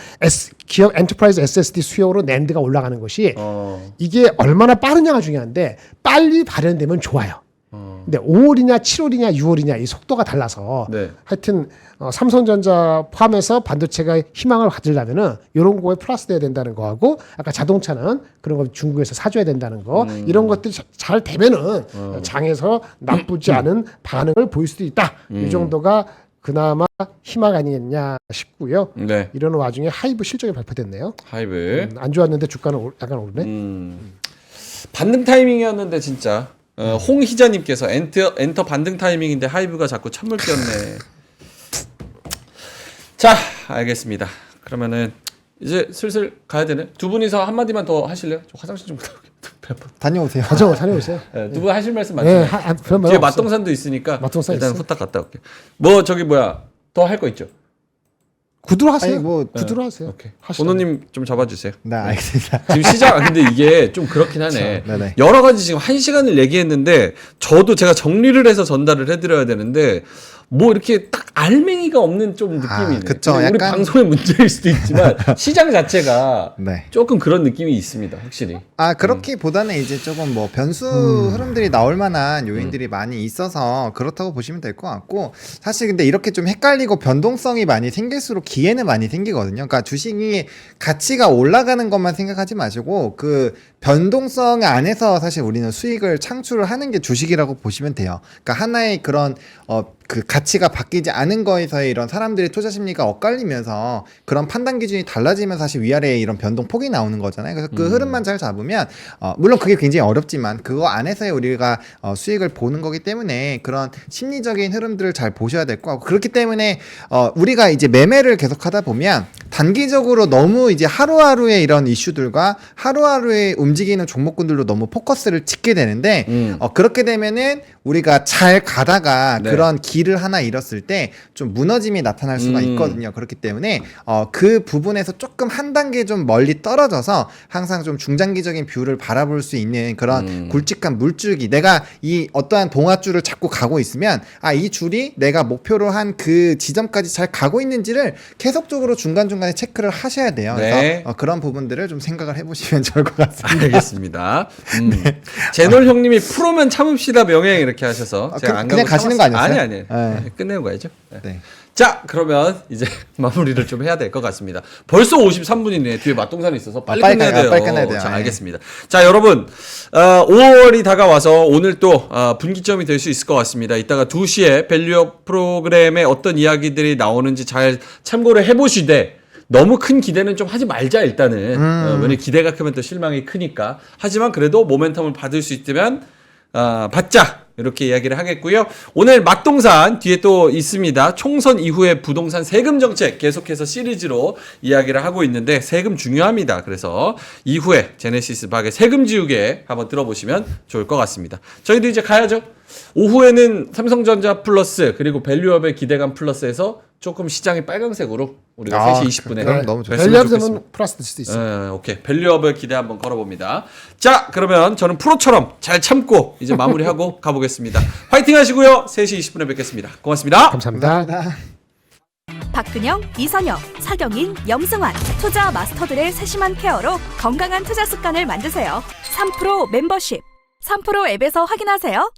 기업 엔터프라이즈 SSD 수요로 낸드가 올라가는 것이 이게 얼마나 빠르냐가 중요한데 빨리 발현되면 좋아요. 근데 5월이냐 7월이냐 6월이냐 이 속도가 달라서 네. 하여튼 삼성전자 포함해서 반도체가 희망을 가지려면은 이런 거에 플러스 돼야 된다는 거하고 아까 자동차는 그런 거 중국에서 사줘야 된다는 거 이런 것들이 잘 되면은 장에서 나쁘지 않은 반응을 보일 수도 있다. 이 정도가 그나마 희망 아니겠냐 싶고요. 네. 이런 와중에 하이브 실적이 발표됐네요. 하이브. 안 좋았는데 주가는 약간 오르네. 반등 타이밍이었는데 진짜. 홍희자님께서 엔터 반등 타이밍인데 하이브가 자꾸 찬물 끼었네. 자, 알겠습니다. 그러면은 이제 슬슬 가야 되네. 두 분이서 한마디만 더 하실래요? 저 화장실 좀 갔다 올게요. 다녀오세요. 다녀오세요. 네, 두 분 하실 말씀 많잖아요. 그런 말 뒤에 없어. 맛동산도 있으니까 맛동산 일단 있어. 후딱 갔다 올게요. 뭐 저기 뭐야 더 할 거 있죠? 구두로 하세요. 아니, 뭐, 구두로 하세요. 오케이. 하시죠. 번호님 좀 잡아주세요. 네, 알겠습니다. 지금 시작 근데 이게 좀 그렇긴 하네. 네네. 여러 가지 지금 1시간을 얘기했는데 저도 제가 정리를 해서 전달을 해드려야 되는데 뭐 이렇게 딱 알맹이가 없는 좀 느낌이네. 그쵸. 우리 약간- 방송의 문제일 수도 있지만 시장 자체가 네. 조금 그런 느낌이 있습니다. 확실히. 그렇기보다는 이제 조금 뭐 변수 흐름들이 나올 만한 요인들이 많이 있어서 그렇다고 보시면 될 것 같고 사실 근데 이렇게 좀 헷갈리고 변동성이 많이 생길수록 기회는 많이 생기거든요. 그러니까 주식이 가치가 올라가는 것만 생각하지 마시고 그 변동성 안에서 사실 우리는 수익을 창출을 하는 게 주식이라고 보시면 돼요. 그러니까 하나의 그런 그 가치가 바뀌지 않은 거에서의 이런 사람들의 투자 심리가 엇갈리면서 그런 판단 기준이 달라지면 사실 위아래에 이런 변동폭이 나오는 거잖아요. 그래서 그 흐름만 잘 잡으면 물론 그게 굉장히 어렵지만 그거 안에서의 우리가 수익을 보는 거기 때문에 그런 심리적인 흐름들을 잘 보셔야 될 것 같고 그렇기 때문에 우리가 이제 매매를 계속 하다 보면 단기적으로 너무 이제 하루하루의 이런 이슈들과 하루하루의 움직이는 종목군들로 너무 포커스를 찍게 되는데 그렇게 되면은 우리가 잘 가다가 네. 그런 길을 하나 잃었을 때 좀 무너짐이 나타날 수가 있거든요. 그렇기 때문에 그 부분에서 조금 한 단계 좀 멀리 떨어져서 항상 좀 중장기적인 뷰를 바라볼 수 있는 그런 굵직한 물줄기 내가 이 어떠한 동아줄을 잡고 가고 있으면 이 줄이 내가 목표로 한 그 지점까지 잘 가고 있는지를 계속적으로 중간중간에 체크를 하셔야 돼요. 네. 그래서 그런 부분들을 좀 생각을 해보시면 좋을 것 같습니다. 알겠습니다. 제놀 형님이 프로면 참읍시다 명예 이렇게 하셔서 제가 안 그냥 가고 가시는 거 아니었어요? 아니. 네. 끝내고 가야죠. 네. 네. 자, 그러면 이제 마무리를 좀 해야 될 것 같습니다. 벌써 53분이네. 뒤에 맛동산이 있어서 빨리 끝내야 돼요. 빨리 끝내야 돼요. 자, 예. 알겠습니다. 자, 여러분, 5월이 다가와서 오늘 또 분기점이 될 수 있을 것 같습니다. 이따가 2시에 밸류업 프로그램에 어떤 이야기들이 나오는지 잘 참고를 해보시되 너무 큰 기대는 좀 하지 말자 일단은. 왜냐면 기대가 크면 또 실망이 크니까. 하지만 그래도 모멘텀을 받을 수 있다면 받자 이렇게 이야기를 하겠고요. 오늘 맛동산 뒤에 또 있습니다. 총선 이후에 부동산 세금 정책 계속해서 시리즈로 이야기를 하고 있는데 세금 중요합니다. 그래서 이후에 제네시스 박의 세금 지우개 한번 들어보시면 좋을 것 같습니다. 저희도 이제 가야죠. 오후에는 삼성전자 플러스 그리고 밸류업의 기대감 플러스에서 조금 시장이 빨간색으로 우리가 3시 20분에 그럼 너무 좋죠. 밸류업은 플러스 될 수도 있어요. 오케이. 밸류업을 기대 한번 걸어봅니다. 자, 그러면 저는 프로처럼 잘 참고 이제 마무리하고 가보겠습니다. 화이팅 하시고요. 3시 20분에 뵙겠습니다. 고맙습니다. 감사합니다. 박근영, 이선영, 사경인, 염승환 투자 마스터들의 세심한 케어로 건강한 투자 습관을 만드세요. 3프로 멤버십 3프로 앱에서 확인하세요.